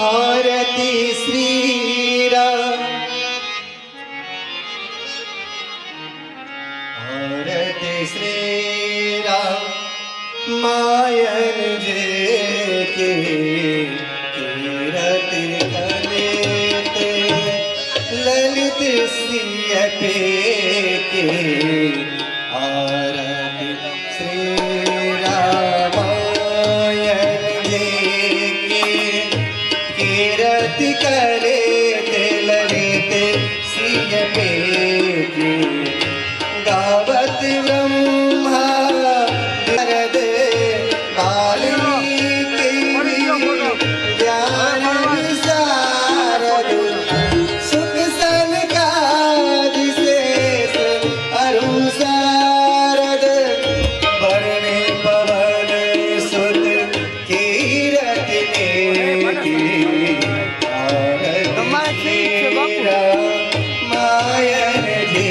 आरती श्रीराम आरती श्रीराम मायन जे के कीरति कलेते ललित सिय पे के आरती श्रीराम मायन जे के कीरति कलेते ललित सिय पे के गावत ब्रह्मा नारद वाल्मीकि ज्ञान विशारद सुख सनकादि शेष अरु शारद वर्णे पवन सुत कीरति नेति आरती मायन जी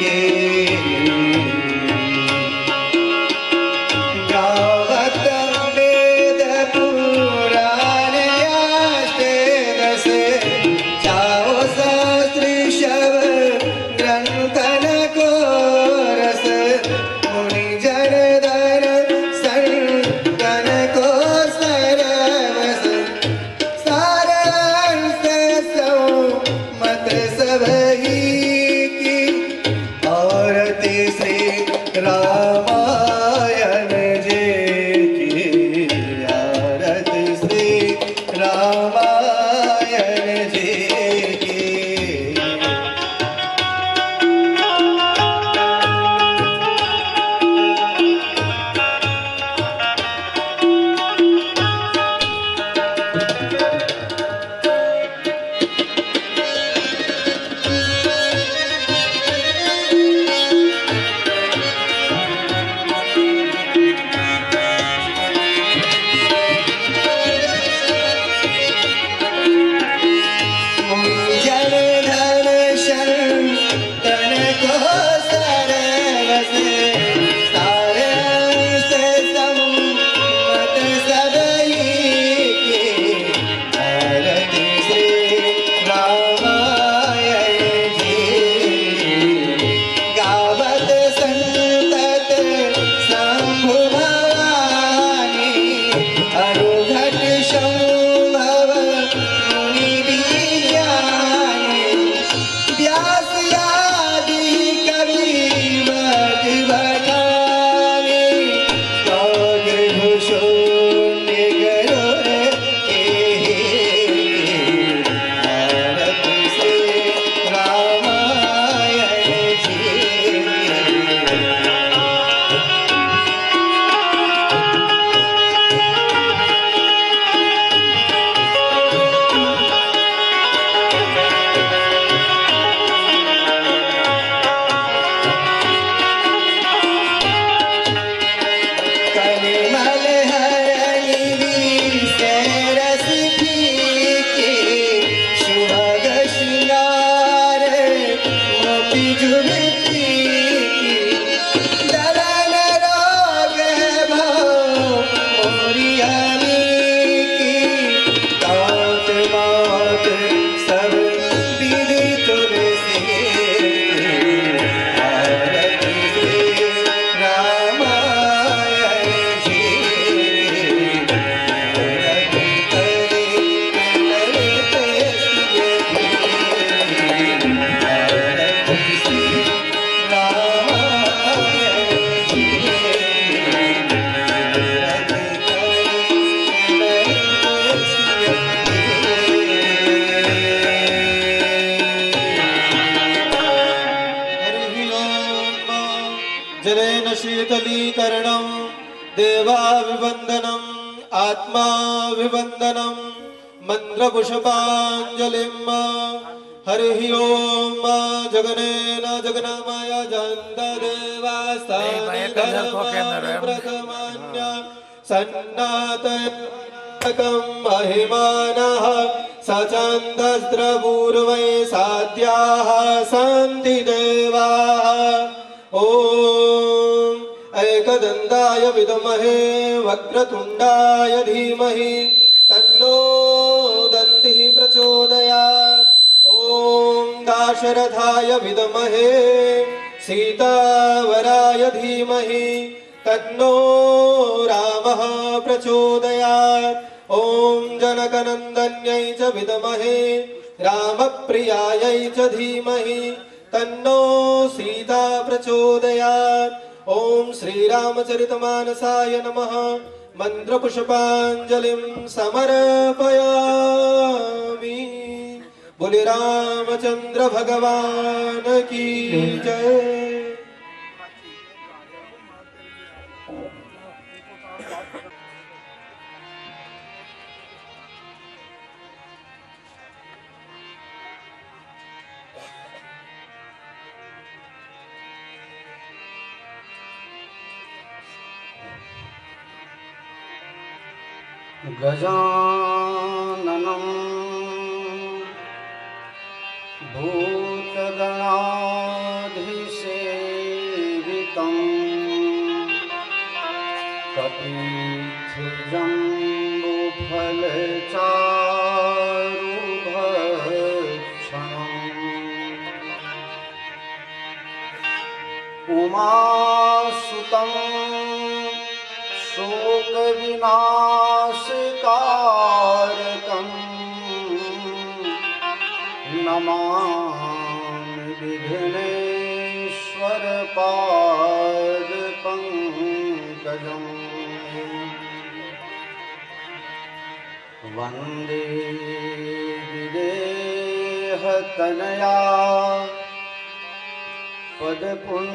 के गावत वेद पुराण अष्टादश चाओ शास्त्र शव ग्रंथन को रस मुनि जन धन संतन को सरवस सारांश सौ मत सबही की आरती श्री रामायण जी की आरती श्री रामायण जी की जन धन संतन को सरवस सारांश सम्मत सबही की आरती श्री रामायण जी गावत संतत शंभु भवानी अनुघट शंभव मुनि विज्ञानी व्यास आदि कवि मत बखानी गौर भूषुण्य गरुड़ के आरती श्री रामायण जी कलिमल हरनि विषरस फीके सुभग श्रृंगार मोती जुलती दलन रोग भव मोरियानी की तात मात सब विधि तुलसी आरती श्री रामायण जी आरती करे ललित सिय के आरती श्री रामायण जी आरती करे ललित सिय हरि ओम जलेन शीतलीकरणं देवाभिवन्दनम् आत्माभिवन्दनं मन्त्रपुष्पाञ्जलिं हरिः ओम जगनेन जगन्माया जन्तदेवास्तानिधर्मानुप्रथमान्य सन्नातकं महिमानः सचन्दस्रपूर्वै साध्याः सन्ति देवाः ॐ एकदन्ताय विद्महे वक्रतुण्डाय धीमहि तन्नो दाशरथाय विद्महे सीतावराय धीमहि तन्नो रामः प्रचोदयात्। ॐ जनकनन्दन्यै च विद्महे रामप्रियायै च धीमहि तन्नो सीता प्रचोदयात्। ॐ श्रीरामचरितमानसाय नमः। मंत्रपुष्पांजलिं समर्पयामि। बोले रामचंद्र भगवान की जय। गजाननं भूतगणाधिसेवितं कपिध्वजम्बुफलचारुभक्षणम् उमासुतं शोकविनाशकारकं नमामि विघ्नेश्वरपादपङ्कजम्। वन्दे विदेहतनया पदपुण्डरीकम्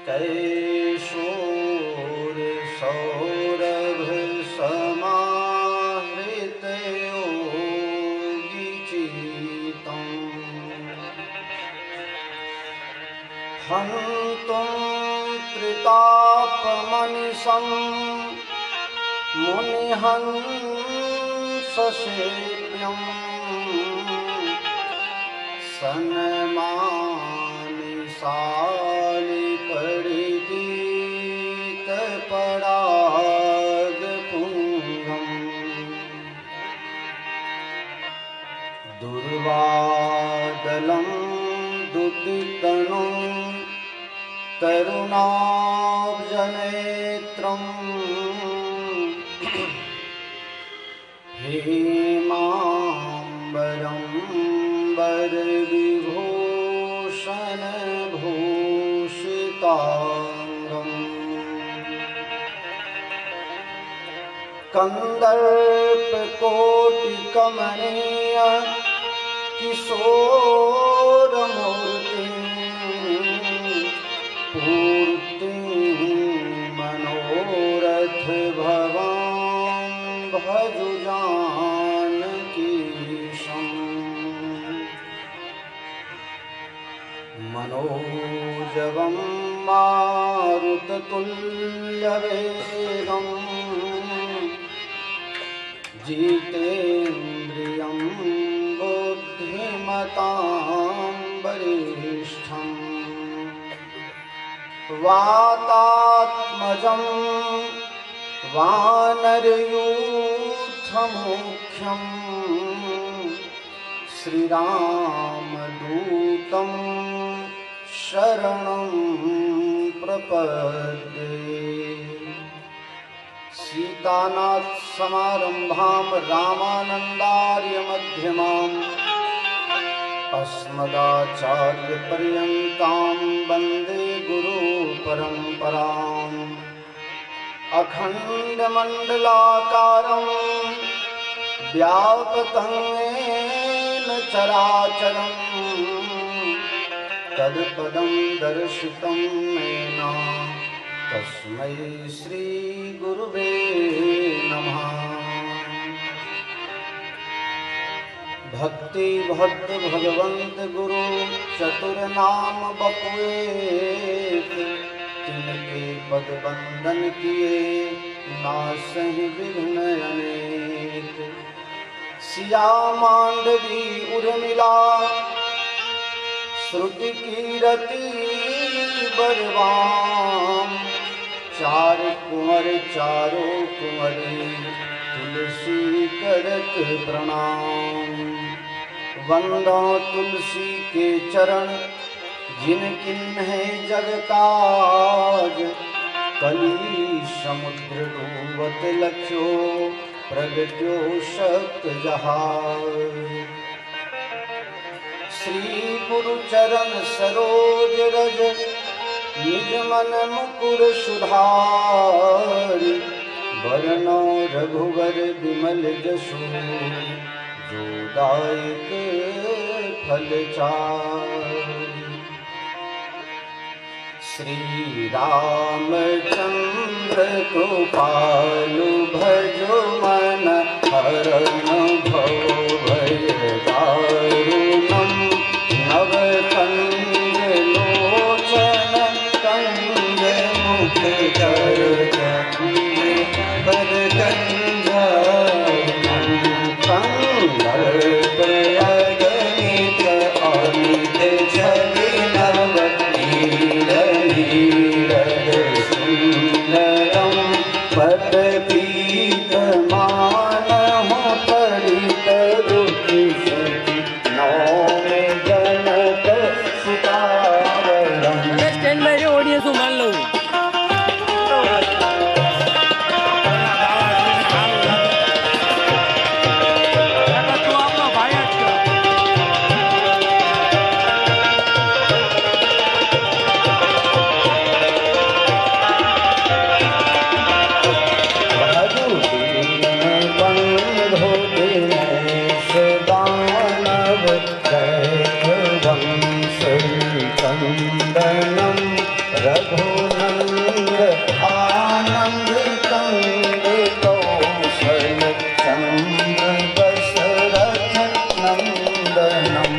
कैशोरसौरभसमाहृतयोगिचीतम् हन्तुं त्रितापमनिशं मुनिहंससेव्यम् सन्मानि सालिपरिगीतपरागपुङ्गम् दुर्वादलं दुतितनुं तरुणाब्जनेत्रम् हेमाम्बरं वरविभूषणभूषिताङ्गम् कन्दर्पकोटिकमनीय किशोरमूर्तिं पूर्तिं मनोरथभवां भजु जानकीशम्। मनोजवं मारुततुल्यवेगम् जितेन्द्रियं बुद्धिमतां वरिष्ठम् वातात्मजं वानरयूथमुख्यं श्रीरामदूतं शरणं प्रपद्ये। सीतानाथ समारंभां रामानन्दार्यमध्यमाम् अस्मदाचार्यपर्यन्तां वन्दे गुरुपरम्पराम्। अखण्डमण्डलाकारं व्यापकं येन चराचरं तत्पदं दर्शितं येन तस्मै श्रीगुरुवे नमः। भक्ति भक्त भगवंत गुरु चतुर्नाम बपुएत तिनके पद बंदन किए नासहि विघ्न अनेक। सिया मांडवी उर्मिला श्रुति कीरति बरवाम चार कुंवर चारों कुंवरी तुलसी करत प्रणाम। वंदो तुलसी के चरण जिन किन्हे जग काज। कली समुद्र डूबत लख्यो प्रगट्यो शक्त जहाज। श्री गुरु चरण सरोज रज निज मन मुकुर सुधारि। वरनो रघुवर विमल जसु जो दायक फल चारि। श्री रामचंद्र कृपालु भजो मन हरन भव भय दारुणम। नव कंज लोचन कंज मुख कर बर कंजा। कंदर्प अगणित अमित छवि नव नील नीरद सुंदरम। पद पीत मानह परित दुखी सुखी नौम जनक सुतावरम। स्टैंड बाय ऑडियंस को मान लो। रघुनंद आनंद कंद कौशल चंद्र दशरथ नंदनम।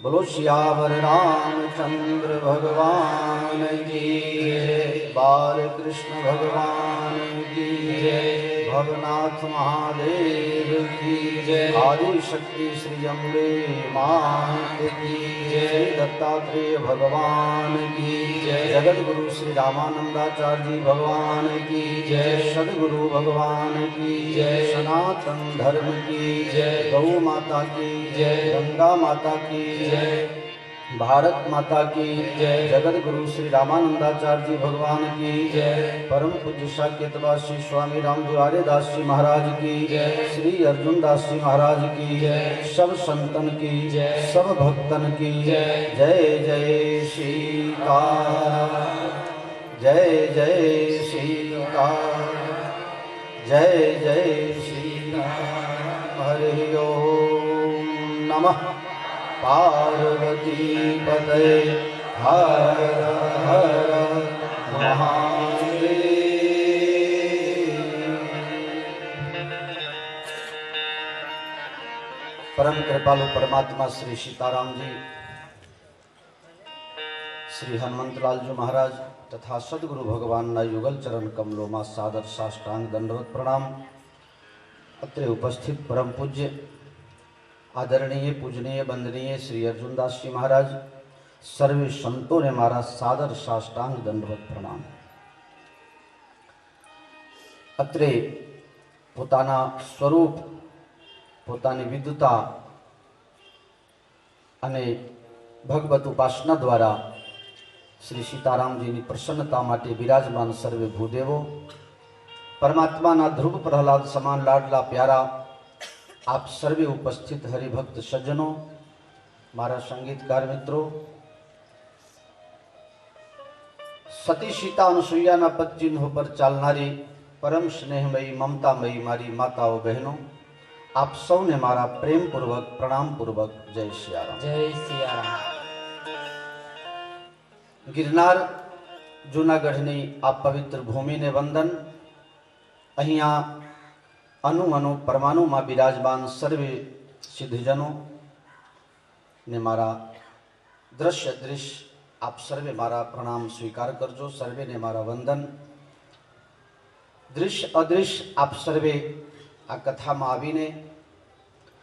बोलो सियावर रामचंद्र भगवान की जय। बाल कृष्ण भगवान की जय। भवनाथ महादेव की जय। आदि शक्ति श्री अम्बे मात की जय। दत्तात्रेय भगवान की जय। जगत गुरु श्री रामानंदाचार्य जी भगवान की जय। सदगुरु भगवान की जय। सनातन धर्म की जय। गौ माता की जय। गंगा माता की जय। भारत माता की जय। जगत गुरु श्री रामानंदाचार्य जी भगवान की जय। परम पूज्य साकेतवासी स्वामी राम दुलारे दास जी महाराज की जय। श्री अर्जुन दास जी महाराज की जय। सब संतन की जय। सब भक्तन की जय। जय जय सीताराम। जय जय सीताराम। जय जय सीताराम। हरि ओम नमः पार्वती पते हर हर महादेव। परम कृपालु परमात्मा श्री सीताराम जी, श्री हनुमंतलाल जी महाराज तथा सदगुरु भगवान ना युगल चरण कमलों में सादर साष्टांग दंडवत प्रणाम। अत्रे उपस्थित परम पूज्य आदरणीय पूजनीय वंदनीय श्री अर्जुनदास जी महाराज सर्वे संतों ने मारा सादर साष्टांग दंडवत प्रणाम। अत्रे पोताना स्वरूप પોતાની વિદ્વતા અને ભગવત ઉપાસના દ્વારા શ્રી સીતારામજીની પ્રસન્નતા માટે વિરાજમાન સર્વે ભૂદેવો, પરમાત્માના ધ્રુવ પ્રહલાદ સમાન લાડલા પ્યારા આપ સર્વે ઉપસ્થિત હરિભક્ત સજ્જનો, મારા સંગીતકાર મિત્રો, સતી સીતા અનસુયાના પદ ચિહ્નો પર ચાલનારી પરમ સ્નેહમયી મમતામયી મારી માતાઓ બહેનો, आप सौने मारा प्रेम पूर्वक प्रणाम पूर्वक जय सियाराम। जय सियाराम। गिरनार जूनागढ़नी आ पवित्र भूमि ने वंदन। अहिया अनु अनु परमाणु में विराजमान सर्वे सिद्धजनों ने मारा दृश्य दृश्य आप सर्वे मारा प्रणाम स्वीकार करजो। सर्वे ने मारा वंदन। दृश्य अदृश्य आप सर्वे आ कथा में आवीने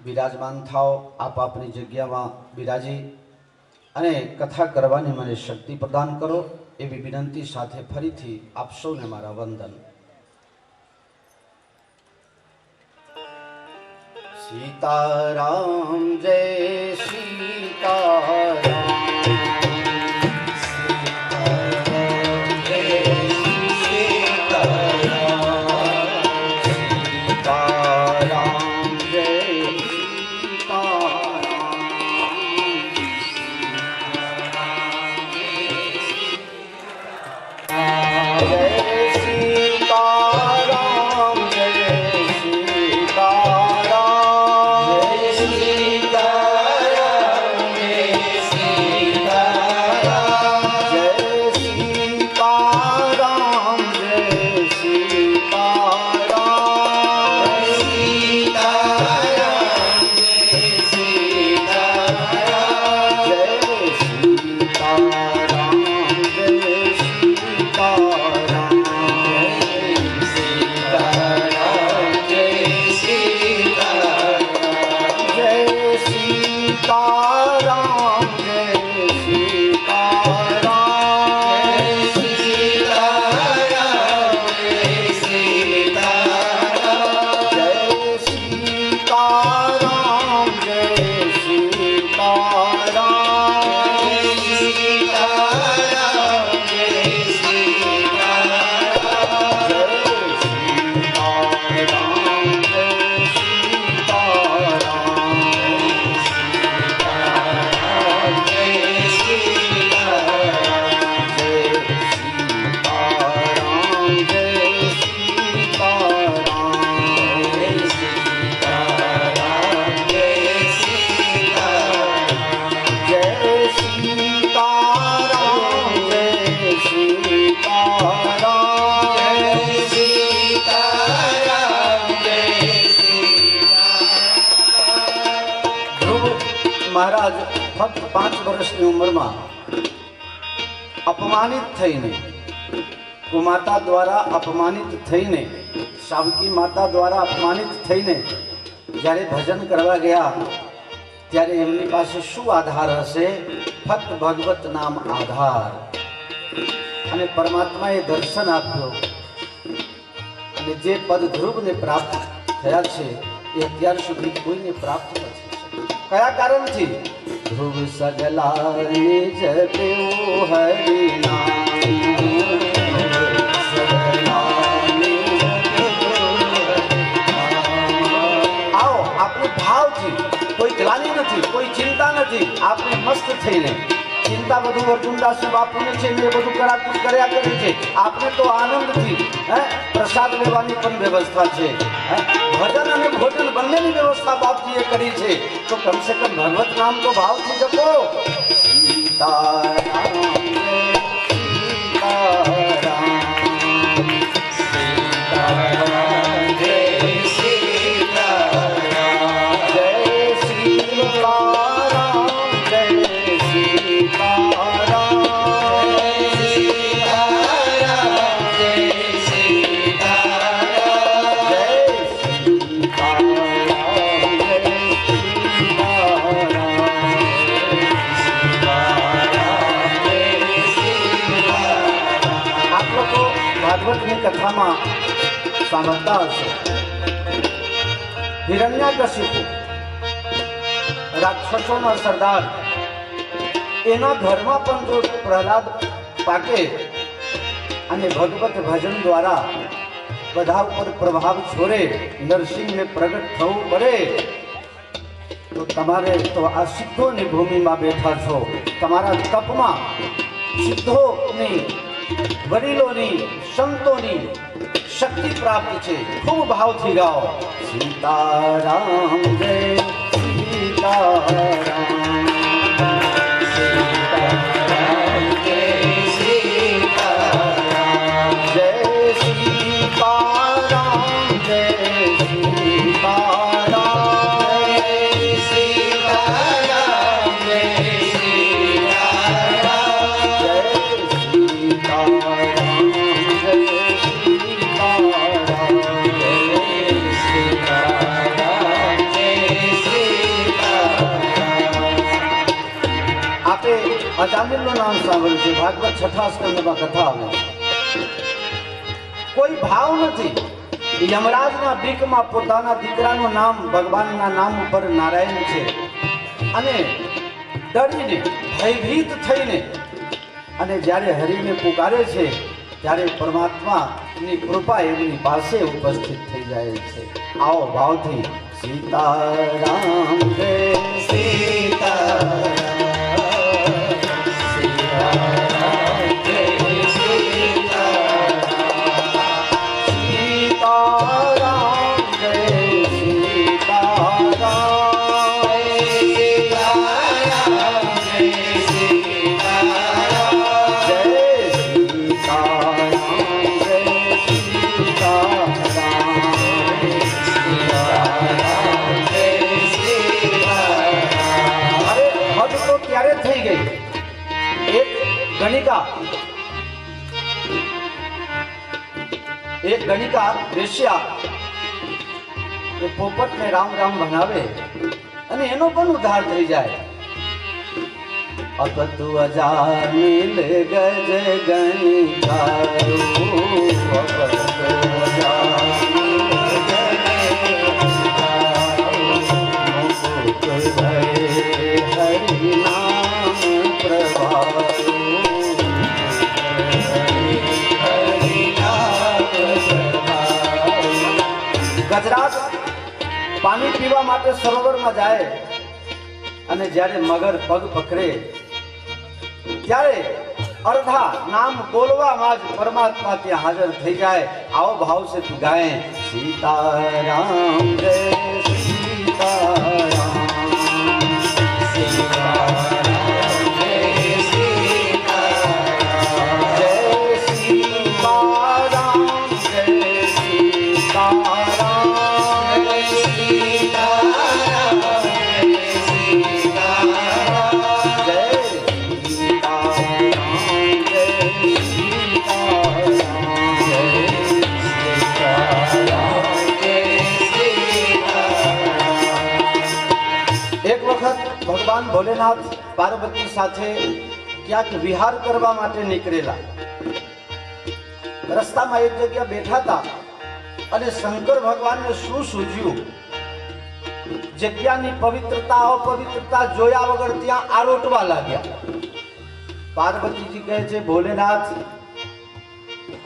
विराजमान थाओ। आप अपनी जग्या में विराजी अने कथा करवानी मने शक्ति प्रदान करो एवी विनंती साथे फरीथी आप सौने मारा वंदन। सीताराम जय सीताराम। महाराज फक्त 5 वर्षની ઉંમરમાં અપમાનિત થઈને, કુમાતા દ્વારા અપમાનિત થઈને, સાવકી માતા દ્વારા અપમાનિત થઈને જ્યારે ભજન કરવા ગયા ત્યારે એમની પાસે શું આધાર હશે? ફક્ત ભગવત નામ આધાર। અને પરમાત્માએ દર્શન આપ્યો અને જે પદ ધ્રુવને પ્રાપ્ત થયા છે એ અત્યાર સુધી કોઈને પ્રાપ્ત નથી। कया कारण थी? ध्रुव सजला जप्यो हरि नाम। आओ आपने भाव थी, कोई ग्लानि नहीं, कोई चिंता नहीं, आपने मस्त थईने ચિંતા બધું અર્જુનદાસ બાપુને છે ને એ બધું કર્યા કરે છે. આપણે તો આનંદથી પ્રસાદ લેવાની પણ વ્યવસ્થા છે. ભજન અને ભોજન બંનેની વ્યવસ્થા બાપજીએ કરી છે. તો કમસે કમ ભગવત નામ તો ભાવથી જપો. સીતારામ કથામાં સાંભળતા હશો. હિરણ્યકશિપુ રાક્ષસોના સરદાર, એના ઘરમાં પણ જો પ્રહલાદ પાકે અને ભગવત ભજન દ્વારા બધા ઉપર પ્રભાવ છોડે, નરસિંહને પ્રગટ થવું પડે, તો તમારે તો આ સિદ્ધોની ભૂમિમાં બેઠા છો. તમારા તપમાં સિદ્ધોની, વડીલોની, સંતોની શક્તિ પ્રાપ્ત છે. ખૂબ ભાવથી ગાઓ. સીતારામ જય સીતારામ, સીતારામ જય સીતારામ, જય સીતારામ જય અજામિલનું નામ સાંભળ્યું છે. ભાગવત છઠ્ઠા સ્કંદમાં કથા આવે. કોઈ ભાવ નથી. યમરાજના બીકમાં પોતાના દીકરાનું નામ ભગવાનના નામ ઉપર નારાયણ છે અને ડરીને ભયભીત થઈને અને જ્યારે હરિને પુકારે છે ત્યારે પરમાત્માની કૃપા એમની પાસે ઉપસ્થિત થઈ જાય છે. આવો ભાવથી સીતારામ જય સીતારામ, એક ગણિકા વેશ્યા એ પોપટને રામ રામ ભણાવે અને એનો પણ ઉદ્ધાર થઈ જાય. અપતુ અજામિલ ગજ ગણિકારો, અપતુ ગજરાજ પાણી પીવા માટે સરોવરમાં જાય અને જ્યારે મગર પગ પકડે ત્યારે અર્ધા નામ બોલવામાં જ પરમાત્મા ત્યાં હાજર થઈ જાય. આવો ભાવ છે તું ગાય. સીતારામ જય સીતારામ, સીતારામ જય સીતારામ, જય સીતારામ જય સીતારામ, ભગવાન ભોલેનાથ પાર્વતી સાથે ક્યાંક વિહાર કરવા માટે નીકળેલા. રસ્તામાં એક જગ્યા બેઠા હતા અને શંકર ભગવાનને શું સૂઝ્યું, જગ્યાની પવિત્રતા અપવિત્રતા જોયા વગર ત્યાં આરોટવા લાગ્યા. પાર્વતીજી કહે છે, ભોલેનાથ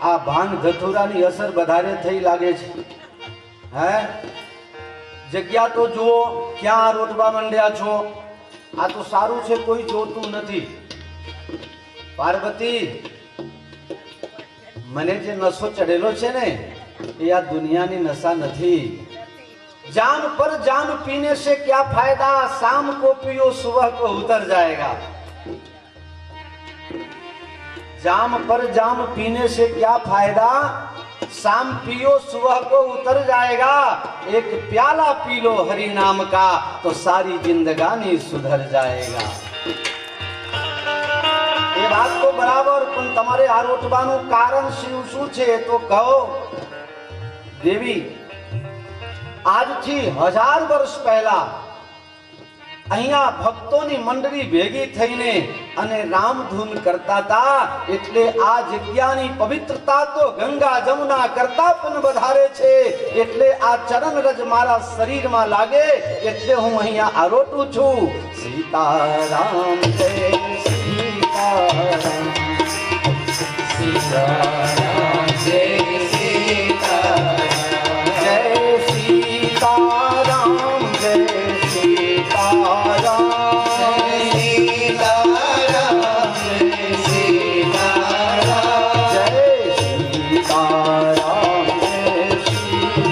આ ભાંગ ધતુરાની અસર વધારે થઈ લાગે છે. જગ્યા તો જુઓ, ક્યાં આરોટવા માંડ્યા છો? આ તો સારું છે કોઈ જોતું નથી. પાર્વતી, મને જે નશો ચડેલો છે ને એ આ દુનિયાની નશા નથી. जान पर जान पीने से क्या फायदा, शाम को पियो सुबह को उतर जाएगा. जाम पर जाम पीने से क्या फायदा, शाम पियो सुबह को उतर जाएगा. एक प्याला पी लो हरि नाम का तो सारी जिंदगानी सुधर जाएगा. ये बात तो बराबर, पण तमारे आरोटવાનું કારણ શું છે તો કહો. દેવી, આજથી 1000 વર્ષ પહેલા અહીંયા ભક્તોની મંડળી ભેગી થઈને અને રામધૂન કરતા હતા. એટલે આ જગ્યાની પવિત્રતા તો ગંગા જમુના કરતા પણ વધારે છે. એટલે આ ચરણ રજ મારા શરીરમાં લાગે એટલે હું અહીંયા આરોટું છું. સીતારામ જય સીતારામ, સીતારામ જય સીતારામ, જય સીતારામ જય સીતારામ, સીતારામ જય સીતારામ, જય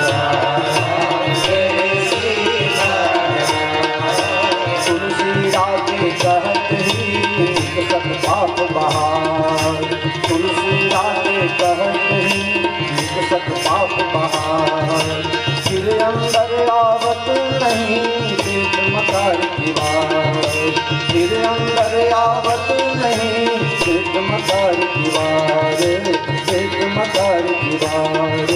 સીતારામ જય સીતારામ, तुलसी राजे कहत ही सब पाप बहार, तुलसी राजे कहत ही सब पाप बहार. फिर अंदर आवत नहीं पेट मकर दीवार, फिर अंदर आवत नहीं पेट मकर दीवार, पेट मकर दीवार,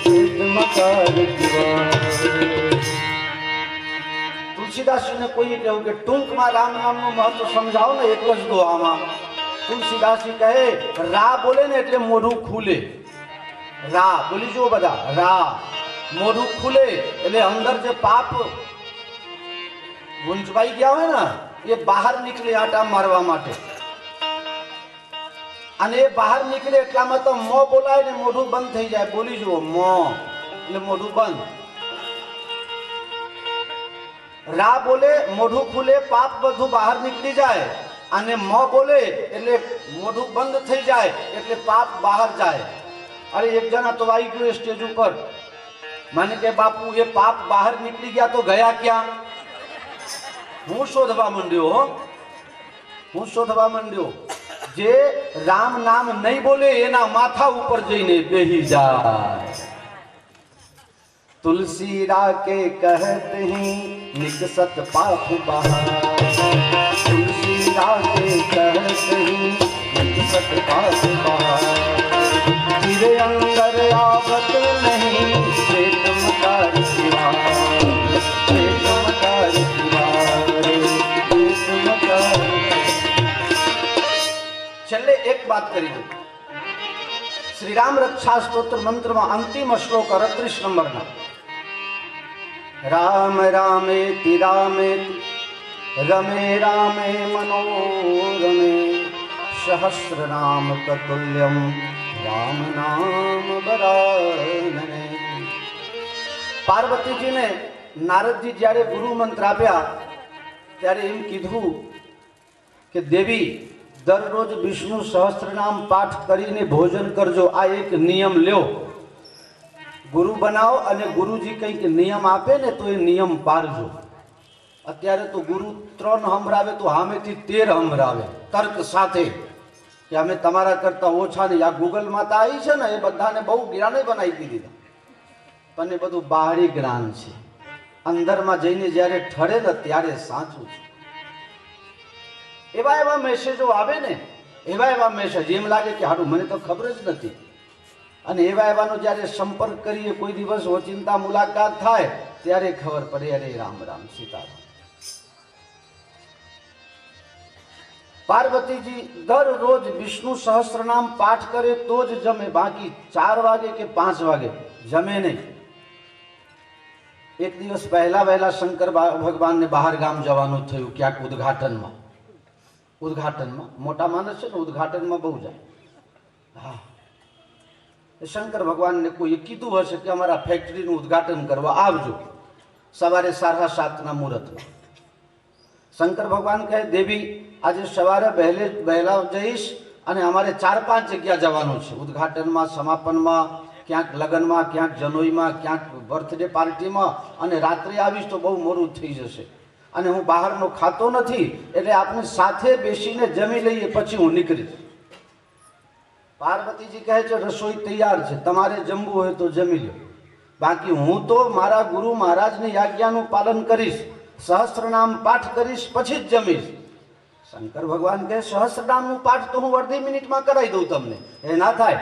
पेट मकर दीवार. तुलसीदास ने कोई कहू के टूंक में राम नाम નું મહત્વ સમજાવો ને એક જ દોહામાં. तुलसीदास कहे रा बोले ने એટલે મોઢું ખુલે. રા બોલી જો બધા, રા મોઢું ખુલે એટલે અંદર જે પાપ ગુંજવાઈ ગયા હોય ને એ બહાર નીકળે આટા મારવા માટે. અને એ બહાર નીકળે એટલામાં તો મોં બોલાય ને મોઢું બંધ થઈ જાય. બોલી જુઓ, મોં એટલે મોઢું બંધ. રા બોલે મોઢું ખુલે, પાપ બધું બહાર નીકળી જાય. અને મોં બોલે એટલે મોઢું બંધ થઈ જાય એટલે પાપ બહાર જાય. અરે એક જણા તો આવી ગયો સ્ટેજ ઉપર, મને કે બાપુ એ પાપ બહાર નીકળી ગયા તો ગયા ક્યાં? હું શોધવા માંડ્યો, હું શોધવા માંડ્યો. જે રામ નામ નહીં બોલે એના માથા ઉપર જઈને બેહી જાય. तुलसी राके कहत ही निकसत पाप बहार, तुलसी राके कहत ही निकसत पाप बहार. फिर अंदर आवत नहीं पेट मकार दीवार, पेट मकार दीवार, पेट मकार. છેલ્લે એક વાત કરી દઉં. શ્રી રામ રક્ષા સ્તોત્ર મંત્રમાં અંતિમ શ્લોક 38 નંબરના, राम रामेति रामेति रमे रामे मनोरमे सहस्र नाम ततुल्यम राम नाम बरानने. पार्वती ने नारद जी જ્યારે ગુરુ મંત્ર આપ્યા ત્યારે એમ કીધું કે દેવી દરરોજ વિષ્ણુ સહસ્ત્રનામ પાઠ કરીને ભોજન કરજો. આ એક નિયમ લ્યો, ગુરુ બનાવો અને ગુરુજી કંઈક નિયમ આપે ને તો એ નિયમ પાળજો. અત્યારે તો ગુરુ 3 હંભરાવે તો સામેથી 13 હંભરાવે તર્ક સાથે કે અમે તમારા કરતા ઓછા નહીં. આ ગૂગલ માતા આવી છે ને એ બધાને બહુ જ્ઞાને બનાવી દીધા, પણ એ બધું બહારી જ્ઞાન છે. અંદરમાં જઈને જ્યારે ઠરે ને ત્યારે સાચું છે. એવા એવા મેસેજો આવે ને, એવા એવા મેસેજ એમ લાગે કે હારું મને તો ખબર જ નથી. અને એવા એવાનો જ્યારે સંપર્ક કરીએ, કોઈ દિવસ ઓચિંતા મુલાકાત થાય ત્યારે ખબર પડે અરે રામ રામ સીતારામ. પાર્વતીજી દરરોજ વિષ્ણુ સહસ્ત્રનામ પાઠ કરે તો જ જમે, બાકી 4 વાગે કે 5 વાગે જમે નહીં. એક દિવસ પહેલા વહેલા શંકર ભગવાનને બહાર ગામ જવાનું થયું, ક્યાંક ઉદ્ઘાટનમાં. ઉદ્ઘાટનમાં મોટા માણસ છે ને, ઉદ્ઘાટનમાં બહુ જાય. હા, શંકર ભગવાનને કોઈ કીધું હશે કે અમારા ફેક્ટરીનું ઉદ્ઘાટન કરવા આવજો સવારે 7:30 મુહૂર્તમાં. શંકર ભગવાન કહે દેવી આજે સવારે વહેલા જઈશ અને અમારે 4-5 જગ્યા જવાનું છે, ઉદ્ઘાટનમાં, સમાપનમાં, ક્યાંક લગ્નમાં, ક્યાંક જનોઈમાં, ક્યાંક બર્થડે પાર્ટીમાં, અને રાત્રે આવીશ તો બહુ મોડું થઈ જશે અને હું બહારનો ખાતો નથી, એટલે આપણે સાથે બેસીને જમી લઈએ પછી હું નીકળીશ. પાર્વતીજી કહે છે રસોઈ તૈયાર છે, તમારે જમવું હોય તો જમી લો, બાકી હું તો મારા ગુરુ મહારાજની આજ્ઞાનું પાલન કરીશ, સહસ્ત્રનામ પાઠ કરીશ પછી જ જમીશ. શંકર ભગવાન કહે સહસ્ત્રનામનું પાઠ તો હું અડધી મિનિટમાં કરાવી દઉં તમને. એ ના થાય,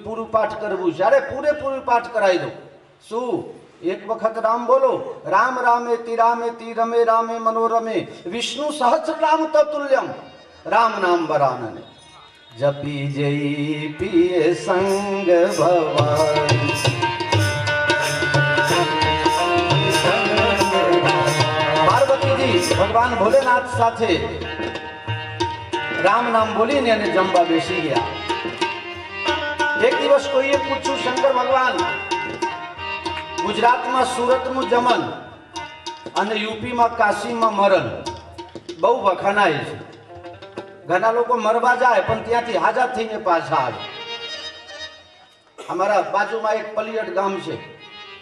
પૂરું પાઠ કરવું છે. અરે પૂરેપૂરું પાઠ કરાવી દઉં. શું? એક વખત રામ બોલો, રામ રામેતિ રામેતિ રમે રામે મનોરમે વિષ્ણુ સહસ્રનામ તતુલ્યમ રામ નામ વરાનને જપી જઈ પીએ સંગ ભવાઈ. પાર્વતીજી ભગવાન ભોલેનાથ સાથે રામ નામ બોલીને અને જમવા બેસી ગયા. એક દિવસ કોઈએ પૂછ્યું, શંકર ભગવાન ગુજરાતમાં સુરતનું જમન અને યુપીમાં કાશીમાં મરણ બહુ વખાણાય છે. ઘણા લોકો મરવા જાય પણ ત્યાંથી હાજર થઈને પાછા આવે. हमारा बाजू में एक पलियड गांव से,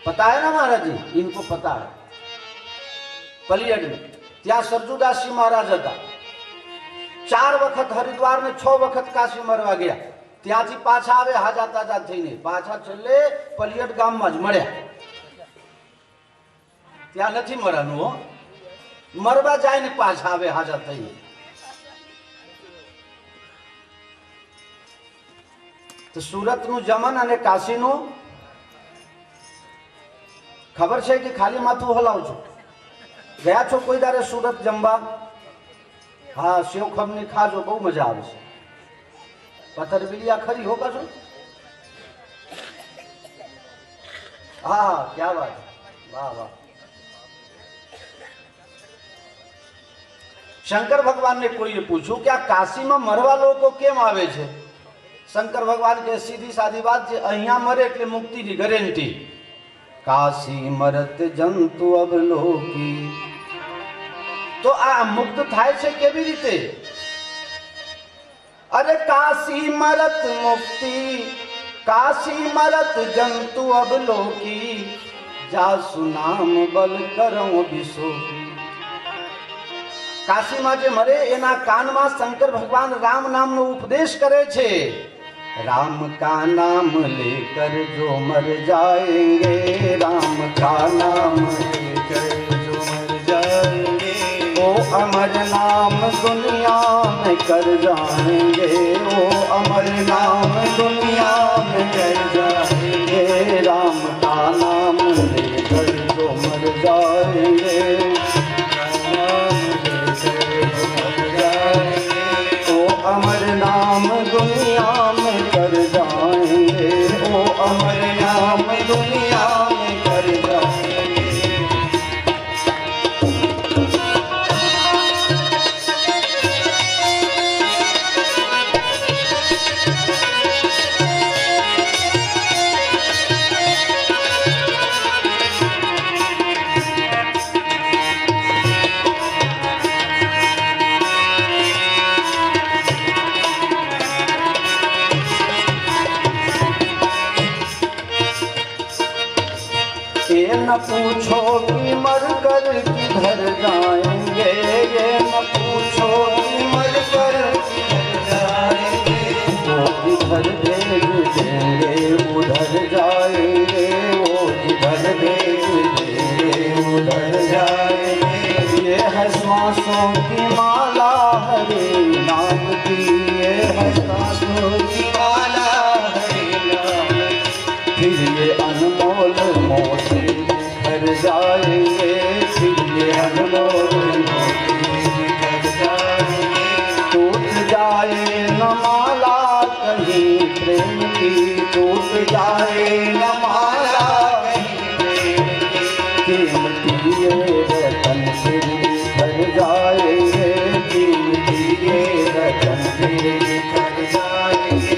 पता है ना महाराज जी? इनको पता है. पलियड में त्या सरजुदास जी महाराज था. 4 वखत हरिद्वार ने 6 वखत काशी मरवा गया. ત્યાંથી પાછા આવે હાજા તાજા થઈને, પાછા છેલ્લે પલિયડ ગામમાં જ મળ્યા. ત્યાં નથી મરવાનું હો, મરવા જાય ને પાછા આવે હાજા થઈને. તો સુરતનું જમન અને કાશીનું ખબર છે કે ખાલી માથું હલાવું છું? ગયા છો કોઈ દારે સુરત જમવા? હા, સેવ ખમણી ખાજો, બહુ મજા આવશે. पत्थर बिलिया खरी होगा जो? हाँ, क्या बात है, वाह वाह. शंकर भगवान ने कोई पूछू क्या काशी में मरवा लोग केम आवे छे? शंकर भगवान के सीधी सादी बात है, अहिया मरे એટલે મુક્તિ ની ગેરંટી. काशी मरत जंतु अवलोकी. तो आ मुक्त थाय छे केवी रीते? अरे काशी मरत मुक्ति, काशी मरत जंतु अवलोकी, जासु नाम बल करो विशोकी. काशी में जे मरे एना कान में शंकर भगवान राम नाम नो उपदेश करे छे. राम का नाम लेकर जो मर जाएंगे, राम का नाम लेकर जो मर जाएंगे, वो अमर नाम दुनिया में कर जाएंगे, वो अमर नाम दुनिया में कर जाएंगे. राम का नाम लेकर जो मर जाएंगे, नाम लेकर जो मर जाएंगे, वो अमर नाम दुनिया में कर जाएंगे, वो अमर नाम दुनिया में कर जाएंगे. ये न पूछो कि मर कर किधर जाएंगे, ये न पूछो कि मर कर किधर जाएंगे, वो जिधर भेज देंगे उधर जाएंगे, वो जिधर भेज देंगे उधर जाएंगे. ये है श्वासों की माला हरे नाम की, ये है श्वासों की माला हरे नाम की. फिर ये अनमोल मोती बिखर जाएंगे, फिर ये अनमोल मोती बिखर जाएंगे. टूट जाए न माला कहीं प्रेम की, टूट जाए न माला कहीं प्रेम की. कीमती ये रतन फिर बिखर जाएंगे, कीमती ये रतन फिर बिखर जाएंगे.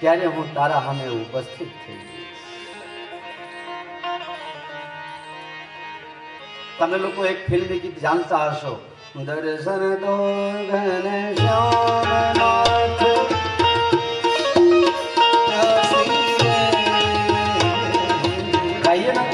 ત્યારે હું તારા સામે ઉપસ્થિત થઈ ગઈ. તમે લોકો એક ફિલ્મી ગીત જાણતા હશો, દર્શન તો ઘનશ્યામનાથ ગાઈએ ને.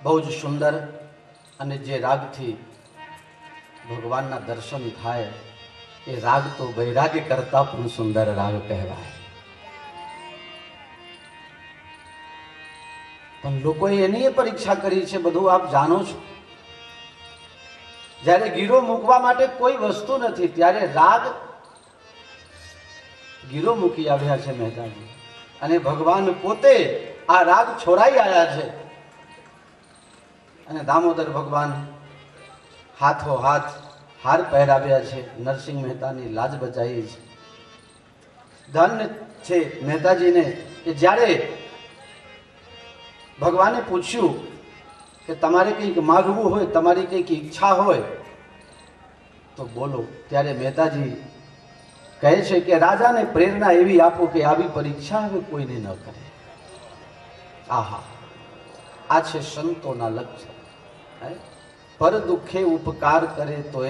બહુ જ સુંદર અને જે રાગથી ભગવાનના દર્શન થાય એ રાગ તો વૈરાગ્ય કરતા પણ સુંદર રાગ કહેવાય. પણ લોકોએ એની પરીક્ષા કરી છે, બધું આપ જાણો છો. જ્યારે ગીરો મૂકવા માટે કોઈ વસ્તુ નથી ત્યારે રાગ ગીરો મૂકી આવ્યા છે મહેતાજી, અને ભગવાન પોતે આ રાગ છોડાઈ આવ્યા છે. અને દામોદર ભગવાન હાથો હાથ હાર પહેરાવ્યા છે, નરસિંહ મહેતાની લાજ બચાવી છે. ધન્ય છે મહેતાજીને કે જ્યારે ભગવાને પૂછ્યું કે તમારે કંઈક માગવું હોય, તમારી કંઈક ઈચ્છા હોય તો બોલો, ત્યારે મહેતાજી કહે છે કે રાજાને પ્રેરણા એવી આપો કે આવી પરીક્ષા હવે કોઈને ન કરે. આહા, આ છે સંતોના લક્ષણ. પર દુઃખે ઉપકાર કરે તો એ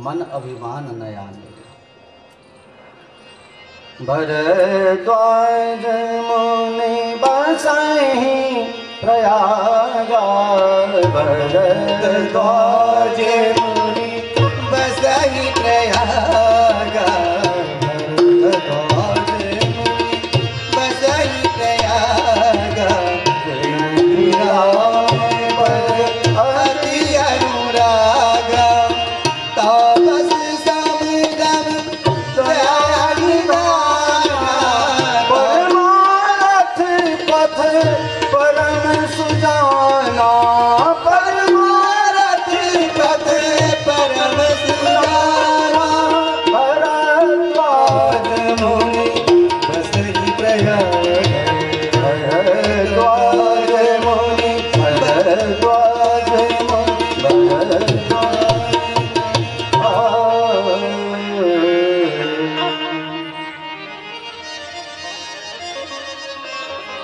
મન અભિમાન ન આને. ભરદ્વાજ મુનિ બસાઈ પ્રયાગ, ભરદ્વાજ મુનિ બસાઈ પ્રયાગ, ભરદ્વાજ મુનિ બસાઈ પ્રયાગ. અતિ અનુરાગ તાપસ સમદમ પરમાર્થ પથ પરમ સુજાના, પરમારથ પથ પરમ સુજાના. ભરદ્વાજ મુનિ બસઈ પ્રયાગ, ભરદ્વાજ મુનિ, ભરદ્વાજ મુનિ,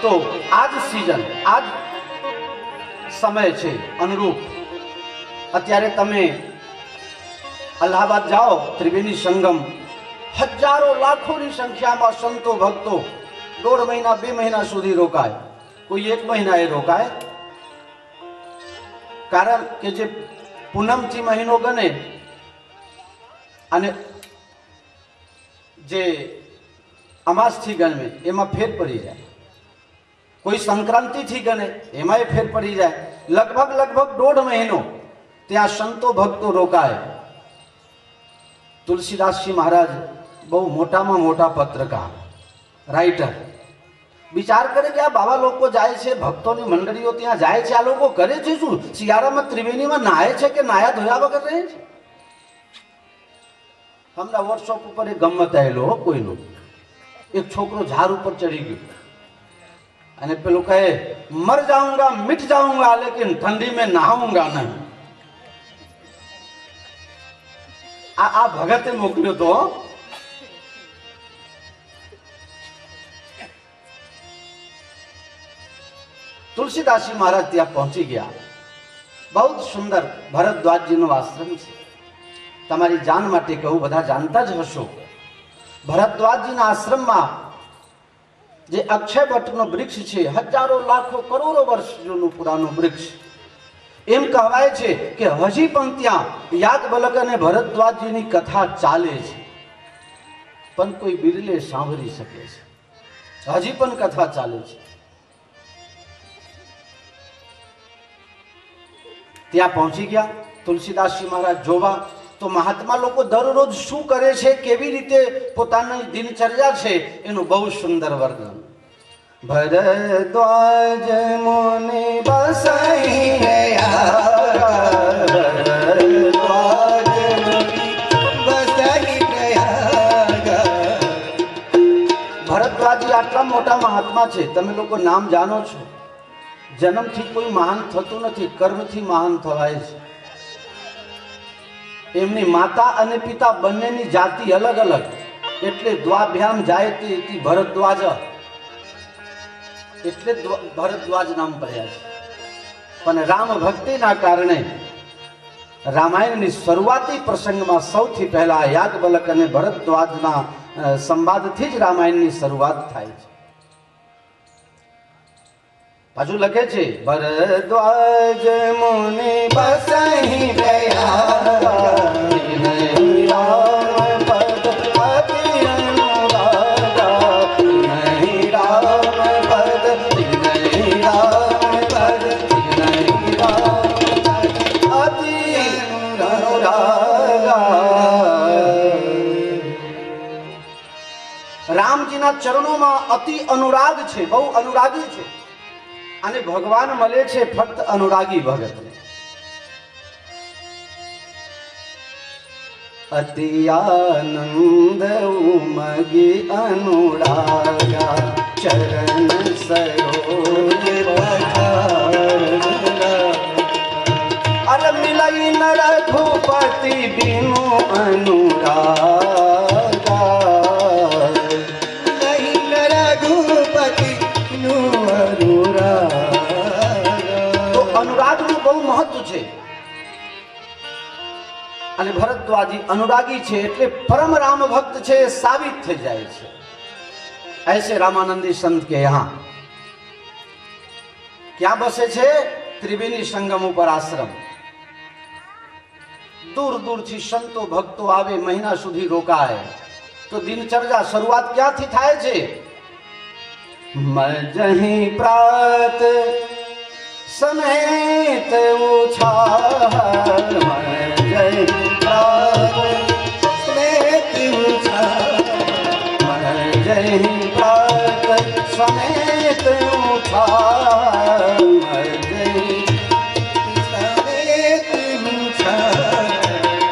તો આજ સિઝન, આજ સમય છે અનુરૂપ. અત્યારે તમે અલ્હાબાદ જાઓ, ત્રિવેણી સંગમ, હજારો લાખોની સંખ્યામાં સંતો ભક્તો 1.5 મહિના 2 મહિના સુધી રોકાય, કોઈ 1 મહિના એ રોકાય. કારણ કે જે પૂનમથી મહિનો ગણે અને જે અમાસથી ગણે એમાં ફેર પડી જાય, કોઈ સંક્રાંતિથી ગણે એમાંય ફેર પડી જાય. લગભગ 1.5 મહિનો ત્યાં સંતો ભક્તો રોકાય. તુલસીદાસજી મહારાજ બહુ મોટામાં મોટા પત્રકાર, રાઇટર, વિચાર કરે કે આ બાવા લોકો જાય છે, ભક્તોની મંડળીઓ ત્યાં જાય છે, આ લોકો કરે છે શું? શિયાળામાં ત્રિવેણીમાં નાહે છે કે નાયા ધોયા વગર રહે છે? હમણાં વોટ્સઅપ ઉપર એક ગમત આવેલો કોઈનું, એક છોકરો ઝાડ ઉપર ચડી ગયો અને પેલું કહે મર જાઉંગા મિટ જાઉંગા લેકિન ઠંડી में नहाऊंगा नहीं. આ ભગતે મોકલ્યો તો. તુલસીદાસજી મહારાજ ત્યાં પહોંચી ગયા. બહુ સુંદર ભરદ્વાજજીનો આશ્રમ છે. તમારી જાન માટે કહું, બધા જાણતા જ હશો. ભરદ્વાજજીના આશ્રમમાં જે અક્ષયવટનો વૃક્ષ છે, હજારો લાખો કરોડો વર્ષ જૂનું પુરાનું વૃક્ષ, એમ કહેવાય છે કે હજી પણ ત્યાં યાજ્ઞવલ્ક અને ભરદ્વાજજીની કથા ચાલે છે, પણ કોઈ બિરલે સાંભળી શકે છે. હજી પણ કથા ચાલે છે. ત્યાં પહોંચી ગયા તુલસીદાસજી મહારાજ જોવા. તો મહાત્મા લોકો દરરોજ શું કરે છે, કેવી રીતે પોતાની દિનચર્યા છે, એનું બહુ સુંદર વર્ણન. ભરદ્વાજ મુનિ બસાઈ પ્રયાગ, ભરદ્વાજ મુનિ બસઈ પ્રયાગ. ભરદ્વાજી આટલા મોટા મહાત્મા છે, તમે લોકો નામ જાણો છો. જન્મથી કોઈ મહાન થતું નથી, કર્મથી મહાન થવાય છે. એમની માતા અને પિતા બંનેની જાતિ અલગ અલગ, એટલે દ્વાભ્યામ જાય તે ભરદ્વાજ, એટલે ભરદ્વાજ નામ પડ્યા છે. પણ રામ ભક્તિના કારણે રામાયણની શરૂઆતી પ્રસંગમાં સૌથી પહેલા યાજ્ઞવલ્ક અને ભરદ્વાજના સંવાદથી જ રામાયણની શરૂઆત થાય છે. પાછું લખે છે ભરદ્વાજ મુનિ બસહી પ્રયાગ નહીં રામ પદ અતિ અનુરાગા નહીં રામ પદ નહીં રામ પદ નહીં રામ પદ અતિ અનુરાગા રામજીના ચરણોમાં અતિ અનુરાગ છે, બહુ અનુરાગી છે અને ભગવાન મળે છે ફક્ત અનુરાગી ભગતને. અતિ આનંદ ઉમગી અનુરાગા ચરણ સરોજ પધારગા. અરે મિલઈ ન રઘુપતિ બિनु અનુરાગા. નહીં રઘુપતિ નું તો અનુરાગનું બહુ મહત્વ છે અને ભરદ્વાજી અનુરાગી છે એટલે પરમ રામ ભક્ત છે એ સાબિત થઈ જાય છે. ऐसे रामानंदी संत के यहाँ क्या बसे છે? ત્રિવેણી સંગમ ઉપર આશ્રમ. દૂર દૂરથી સંતો ભક્તો આવે, મહિના સુધી રોકાય. તો દિનચર્યા શરૂઆત ક્યાંથી થાય છે? મજહી પ્રાત સમેત ઉછાળ મજહી પ્રાત સ્નેહ ઉછાળ મજહી પ્રાત સમેત ઉછાળ મજહી સમેત ઉછાળ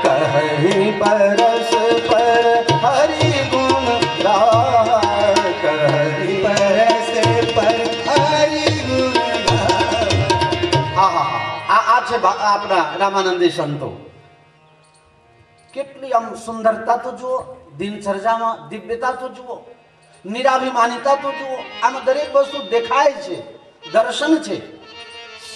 કહી પરસ પર હરિ ગુણ ગાય કહી પરસ પર હરિ ગુણ આ છે આપણા રામાનંદી સંતો. કેટલી આમ સુંદરતા તો જુઓ, દિનચર્યામાં દિવ્યતા તો જુઓ, નિરાભિમાનિતા તો જુઓ. આમાં દરેક વસ્તુ દેખાય છે, દર્શન છે.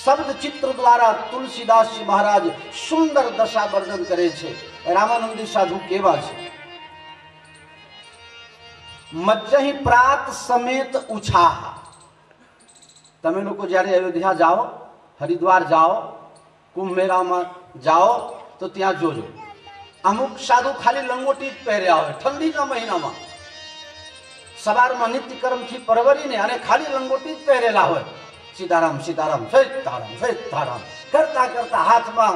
શબ્દ ચિત્ર દ્વારા તુલસીદાસજી મહારાજ સુંદર દશા વર્ણન કરે છે. રામાનંદી સાધુ કેવા છે? મજ્જહી પ્રાત સમેત ઉછાહ. તમે લોકો જ્યારે અયોધ્યા જાઓ, હરિદ્વાર જાઓ, કુંભ મેળામાં જાઓ તો ત્યાં જોજો અમુક સાધુ ખાલી લંગોટી જ પહેર્યા હોય ઠંડીના મહિનામાં. સવારમાં નિત્યકર્મથી પરવરીને અને ખાલી લંગોટી જ પહેરેલા હોય. સીતારામ સીતારામ સીતારામ સીતારામ કરતા કરતા હાથમાં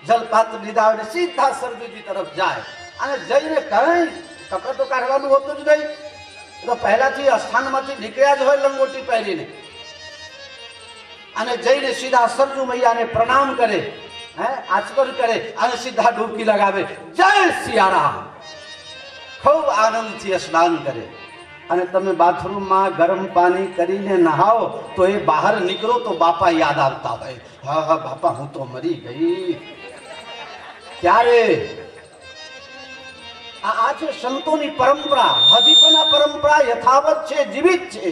જલપાત્ર લીધા હોય સીધા સરજુજી તરફ જાય અને જઈને કઈ કપડે તો કાઢવાનું હોતું જ નહીં. તો પહેલાથી અસ્થાનમાંથી નીકળ્યા જ હોય લંગોટી પહેરીને અને જઈને સીધા સરજુ મૈયાને પ્રણામ કરે, આચમન કરે અને સીધા ડૂબકી લગાવે. જય સિયારામ. ખૂબ આનંદથી સ્નાન કરે. અને તમે બાથરૂમમાં ગરમ પાણી કરીને નહાવો તો એ બહાર નીકળો તો બાપા યાદ આવતા હોય. હા હા બાપા હું તો મરી ગઈ. ક્યારે? આ છે સંતોની પરંપરા. હજી પણ આ પરંપરા યથાવત છે, જીવિત છે.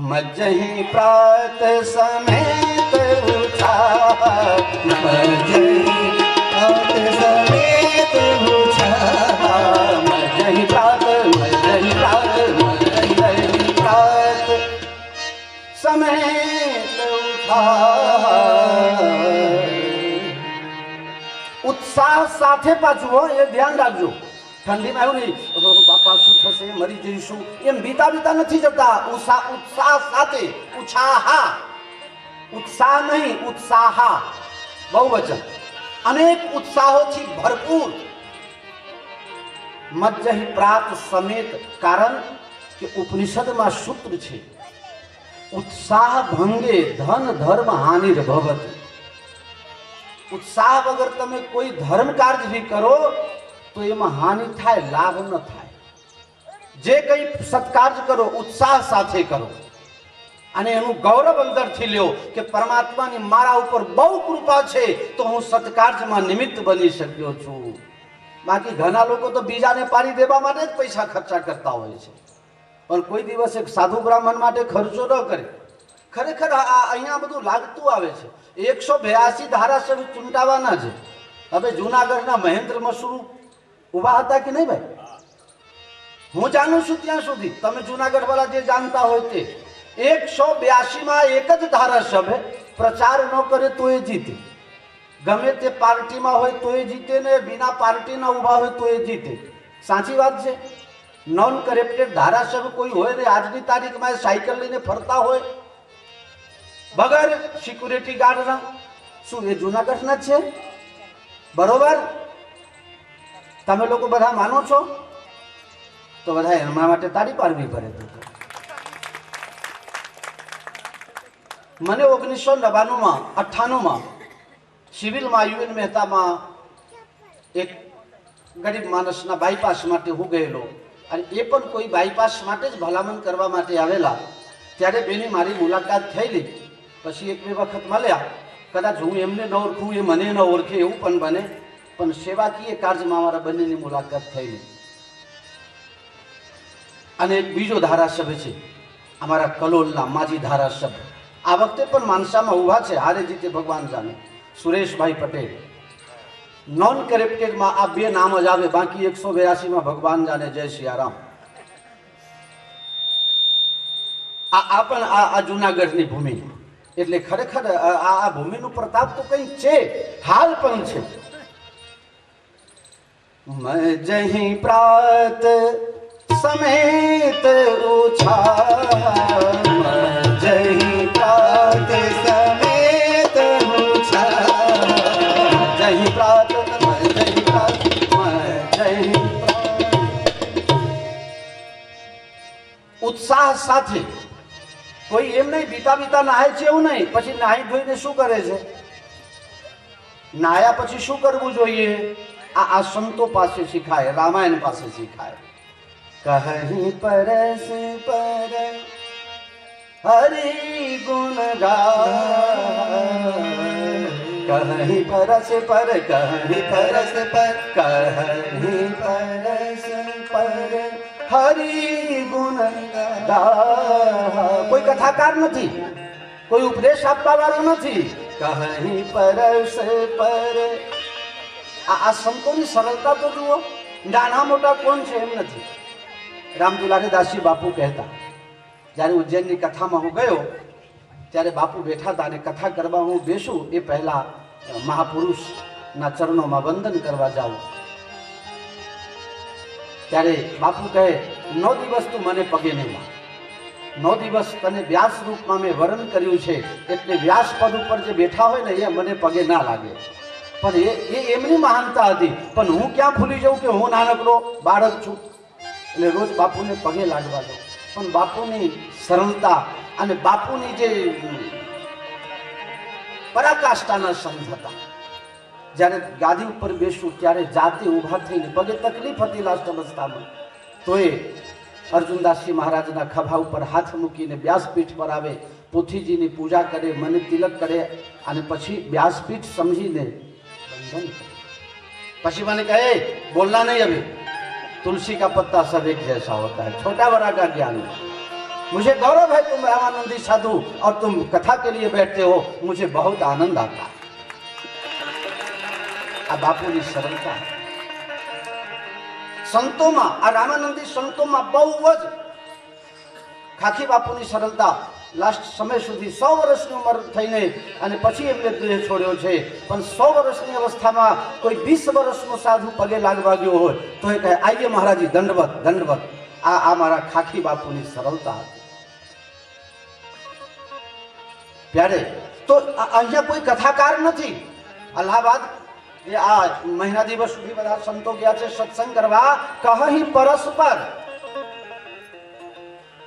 મજહી પ્રાત સમેત ઉછાળ મજહી પ્રાત સમેત ઉછાળ મજહી પ્રાત મજહી પ્રાત મજહી પ્રાત સમેત ઉછાળ. ઉત્સાહ સાથે પાછું હોય એ ધ્યાન રાખજો. ઠંડીમાં એવું નહીં બાપા શું થશે, મરી જઈશું, એમ બીતા બીતા નથી જતા. ઉત્સાહ સાથે. ઉછાહા, ઉત્સાહ નહીં, ઉત્સાહા બહુવચન. અનેક ઉત્સાહોથી ભરપૂર. મજ્જહી પ્રાત સમેત. કારણ કે ઉપનિષદમાં સૂત્ર છે ઉત્સાહ ભંગે ધન ધર્મ હાનિર ભવતિ. ઉત્સાહ વગર તમે કોઈ ધર્મ કાર્ય ભી કરો તો એમાં હાનિ થાય, લાભ ન થાય. જે કંઈ સત્કાર્ય કરો ઉત્સાહ સાથે કરો અને એનું ગૌરવ અંદરથી લ્યો કે પરમાત્માની મારા ઉપર બહુ કૃપા છે તો હું સત્કાર્યમાં નિમિત્ત બની શક્યો છું. બાકી ઘણા લોકો તો બીજાને પાડી દેવા માટે જ પૈસા ખર્ચા કરતા હોય છે, પણ કોઈ દિવસ એક સાધુ બ્રાહ્મણ માટે ખર્ચો ન કરે. ખરેખર અહીંયા બધું લાગતું આવે છે. 182 ધારાસભ્ય ચૂંટાવાના છે. હવે જુનાગઢના મહેન્દ્ર મશરૂ ઉભા હતા કે નહીં ભાઈ? હું જાણું છું ત્યાં સુધી. તમે જુનાગઢ વાળા જે જાણતા હોય તે 182 માં એક જ ધારાસભ્ય પ્રચાર ન કરે તોય જીતે, ગમે તે પાર્ટીમાં હોય તોય જીતે ને બિના પાર્ટીના ઊભા હોય તોય જીતે. સાચી વાત છે. નોન કરેપ્ટેડ ધારાસભ્ય કોઈ હોય ને આજની તારીખમાં સાયકલ લઈને ફરતા હોય વગર સિક્યુરિટી ગાર્ડના, શું એ જુનાગઢના જ છે? બરોબર? તમે લોકો બધા માનો છો તો બધા એમના માટે તાળી પાડવી પડે. મને 1999માં 98માં સિવિલમાં યુએન મહેતામાં એક ગરીબ માણસના બાયપાસ માટે હું ગયેલો, અને એ પણ કોઈ બાયપાસ માટે જ ભલામણ કરવા માટે આવેલા. ત્યારે બેની મારી મુલાકાત થયેલી. પછી એક બે વખત મળ્યા. કદાચ હું એમને ન ઓળખું, એ મને ન ઓળખે એવું પણ બને, પણ સેવાકીય કાર્યમાં અમારા બંનેની મુલાકાત થયેલી. અને એક બીજો ધારાસભ્ય છે અમારા કલોલના માજી ધારાસભ્ય, આ વખતે પણ માનસામાં ઊભા છે, હારે જીતે ભગવાન જાણે, સુરેશભાઈ પટેલ. નોન કરેપ્ટેડમાં આ બે નામ જ આવે, બાકી 182માં ભગવાન જાણે, જય સિયારામ. આ પણ આ જુનાગઢની ભૂમિ, એટલે ખરેખર આ ભૂમિનો પ્રતાપ તો કંઈક છે, હાલ પણ છે. મેં જહીં પ્રાત સમેત ઉછા, મેં જહીં પ્રાત समेत उछाल, જહીં પ્રાત, મેં જહીં પ્રાત, મેં જહીં પ્રાત. ઉત્સાહ સાથે કોઈ એમ નહીં બીતા બીતા નહાય છે એવું નહીં, પછી નાહી ધોઈને શું કરે છે? નાયા પછી શું કરવું જોઈએ? આ સંતો પાસે શીખાય, રામાયણ પાસે શીખાય. કહી પરસ પર હરિ ગુણ ગાય, કહી પરસ પર, કહી પરસ પર, કહી પરસ પર હરિ ગુણ ગાય. કોઈ કથાકાર નથી, કોઈ ઉપદેશ આપવા વાળો નથી. કહી પરસ પર. આ સંતોની સરળતા તો જુઓ, નાના મોટા કોણ છે એમ નથી. રામદુલારી દાસજી બાપુ કહેતા, જ્યારે ઉજ્જૈનની કથામાં હું ગયો ત્યારે બાપુ બેઠા હતા, અને કથા કરવા હું બેસું એ પહેલા મહાપુરુષના ચરણોમાં વંદન કરવા જાઉં. ત્યારે બાપુ કહે, 9 દિવસ તું મને પગે નહીં લાગ, 9 દિવસ તને વ્યાસ રૂપમાં મેં વરણ કર્યું છે, એટલે વ્યાસ પદ ઉપર જે બેઠા હોય ને એ મને પગે ના લાગે. પણ એ એમની મહાનતા હતી, પણ હું ક્યાં ભૂલી જાઉં કે હું નાનકડો બાળક છું, એટલે રોજ બાપુને પગે લાગવા દઉં. પણ બાપુની સરળતા અને બાપુની જે પરાકાષ્ઠાના સંત હતા, જ્યારે ગાદી ઉપર બેસું ત્યારે જાતે ઊભા થઈને, પગે તકલીફ હતી લાસ્ટ અવસ્થામાં, તો એ અર્જુનદાસજી મહારાજના ખભા ઉપર હાથ મૂકીને વ્યાસપીઠ પર આવે, પોથીજીની પૂજા કરે, મને તિલક કરે, અને પછી વ્યાસપીઠ સમજીને વંદન કરે. પછી મને કહે, બોलना नहीं अभी, तुलसी का पत्ता सब एक जैसा होता है, छोटा बड़ा का ज्ञान है. मुझे गौरव है तुम रामानंदी साधु और तुम कथा के लिए बैठते हो, मुझे बहुत आनंद आता है. આ બાપુની સરળતા સંતોમાં, આ રામાનંદી સંતોમાં બહુ જ. ખાખી બાપુની સરળતા લાસ્ટ સમય સુધી 100 વર્ષની ઉંમર થઈને અને પછી એમને દેહ છોડ્યો છે, પણ 100 વર્ષની અવસ્થામાં કોઈ 20 વર્ષનો સાધુ પગે લાગવા ગયો હોય તો એ કહે, આઈએ મહારાજી, દંડવત દંડવત. આ મારા ખાખી બાપુની સરળતા હતી. ત્યારે તો અહીંયા કોઈ કથાકાર નથી. અલ્હાબાદ આ મહિના દિવસ સુધી બધા સંતો ગયા છે સત્સંગ કરવા. કહી પરસ્પર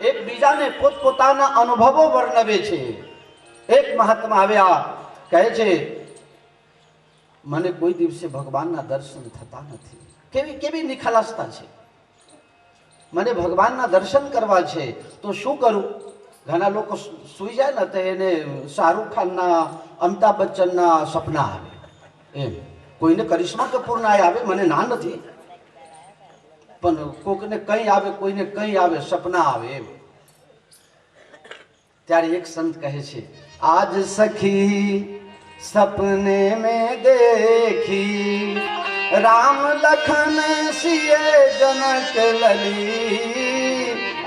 એકબીજાને પોતપોતાના અનુભવો વર્ણવે છે. એક મહાત્મા આવ્યા, કહે છે, મને કોઈ દિવસે ભગવાનના દર્શન થતા નથી. કેવી કેવી નિખાલસતા છે. મને ભગવાનના દર્શન કરવા છે તો શું કરું? ઘણા લોકો સૂઈ જાય ને તો એને શાહરૂખ ખાનના, અમિતાભ બચ્ચનના સપના આવે. એમ કોઈને કરિશ્મા કપૂરના આવે, મને ના નથી, પણ કોકને કંઈ આવે, કોઈને કંઈ આવે, સપના આવે એમ. ત્યારે એક સંત કહે છે, આજ સખી સપને में देखी, राम लखन सिए जनक लली.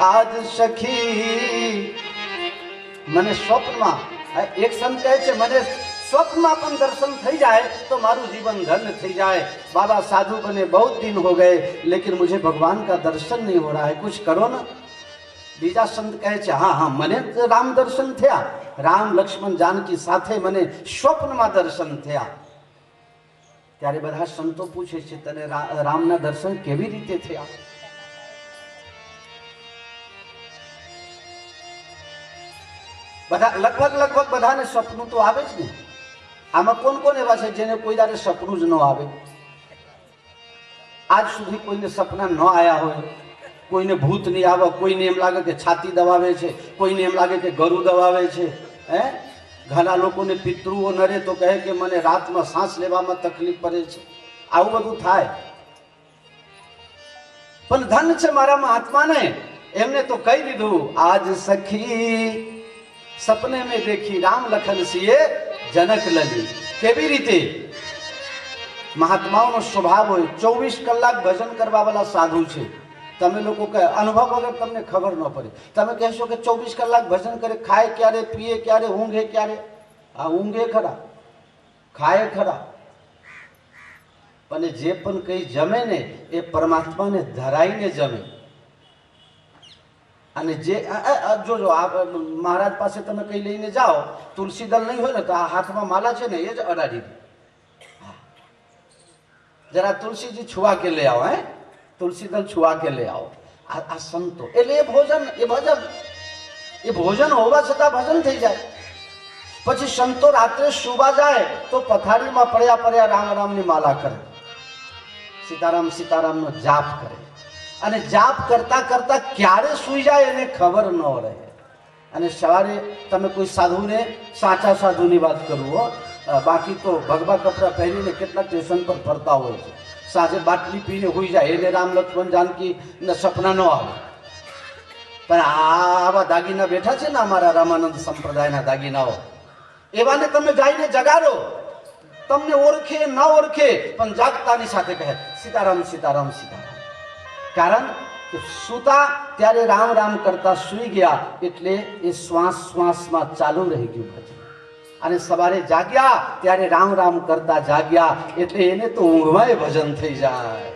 आज सखी મને સ્વપ્નમાં એક સંત કહે છે મને स्वप्न पण दर्शन થઈ જાય तो मारू जीवन धन्य થઈ જાય। बाबा साधु बने बहुत दिन हो गए लेकिन मुझे भगवान का दर्शन नहीं हो रहा है, कुछ करो ना। बीजा संत कहे छे हाँ हाँ मने राम दर्शन थया, राम लक्ष्मण जानकी साथे मने स्वप्न में दर्शन थया। त्यारे बधा संतो पूछे छे तने रामना दर्शन केवी रीते थया? बधा लगभग बधाने सपनों तो आवे ज ने। आमा कोण कोण एवा छे जेने कोई दारे सपनों ज न आवे? आज सुधी कोईने सपना न आया होय, कोईने भूत नहीं आवे, कोईने एम लागे के छाती दबावे छे, कोईने एम लागे के गरु दबावे छे। हैं घણા લોકોને પિતૃઓ નરે તો કહે કે મને રાતમાં શ્વાસ લેવામાં તકલીફ પડે છે, આવું બધું થાય। પણ ધન છે મારામાં આત્માને, એમને તો કહી દીધું આજ સખી सपने में देखी राम लखन सिए जनक लली। केवी रीते महात्माओं स्वभाव हो 24 कलाक भजन करवा वाला साधु छे। तमे लोगों के अनुभव वगैरह तमने खबर न पड़े। तमे कहो कि 24 कलाक भजन करे, खाए क्यारे, पीए क्यारे, ऊँघे क्यारे? आ ऊँघे खरा, खाए खरा, पण जे पण कई जमे ने ए परमात्मा ने धराईने जमे। અને જે જોજો આ મહારાજ પાસે તમે કઈ લઈને જાઓ, તુલસી દળ નહીં હોય ને તો આ હાથમાં માલા છે ને એ જ અડાડી દે। જરા તુલસીજી છુआ के ले आओ, હે તુલસી દળ છુआ के ले आओ। આ સંતો એટલે એ ભોજન એ ભોજન હોવા છતાં ભજન થઈ જાય। પછી સંતો રાત્રે સુવા જાય તો પથારીમાં પડ્યા પડ્યા રામ રામની માલા કરે, સીતારામ સીતારામનો જાપ કરે। અને જાપ કરતા કરતા ક્યારે સુઈ જાય એને ખબર ન રહે। અને સવારે તમે કોઈ સાધુને, સાચા સાધુની વાત કરું હો, બાકી તો ભગવા કપડા પહેરીને કેટલા સ્ટેશન પર ફરતા હોય છે, સાંજે બાટલી પીને હોઈ જાય, એને રામ લક્ષ્મણ જાનકી સપના ન આવે। પણ આવા દાગીના બેઠા છે ને અમારા રામાનંદ સંપ્રદાયના દાગીનાઓ, એવાને તમે જઈને જગાડો, તમને ઓળખે ના ઓળખે પણ જાગતાની સાથે કહે સીતારામ સીતારામ સીતારામ। कारण કે સુતા ત્યારે રામ રામ કરતા સુઈ ગયા એટલે એ શ્વાસ શ્વાસમાં ચાલુ રહી ગયું ભજન। અને સવારે જાગ્યા ત્યારે રામ રામ કરતા જાગ્યા એટલે એને તો ઊંઘમાંય ભજન થઈ જાય।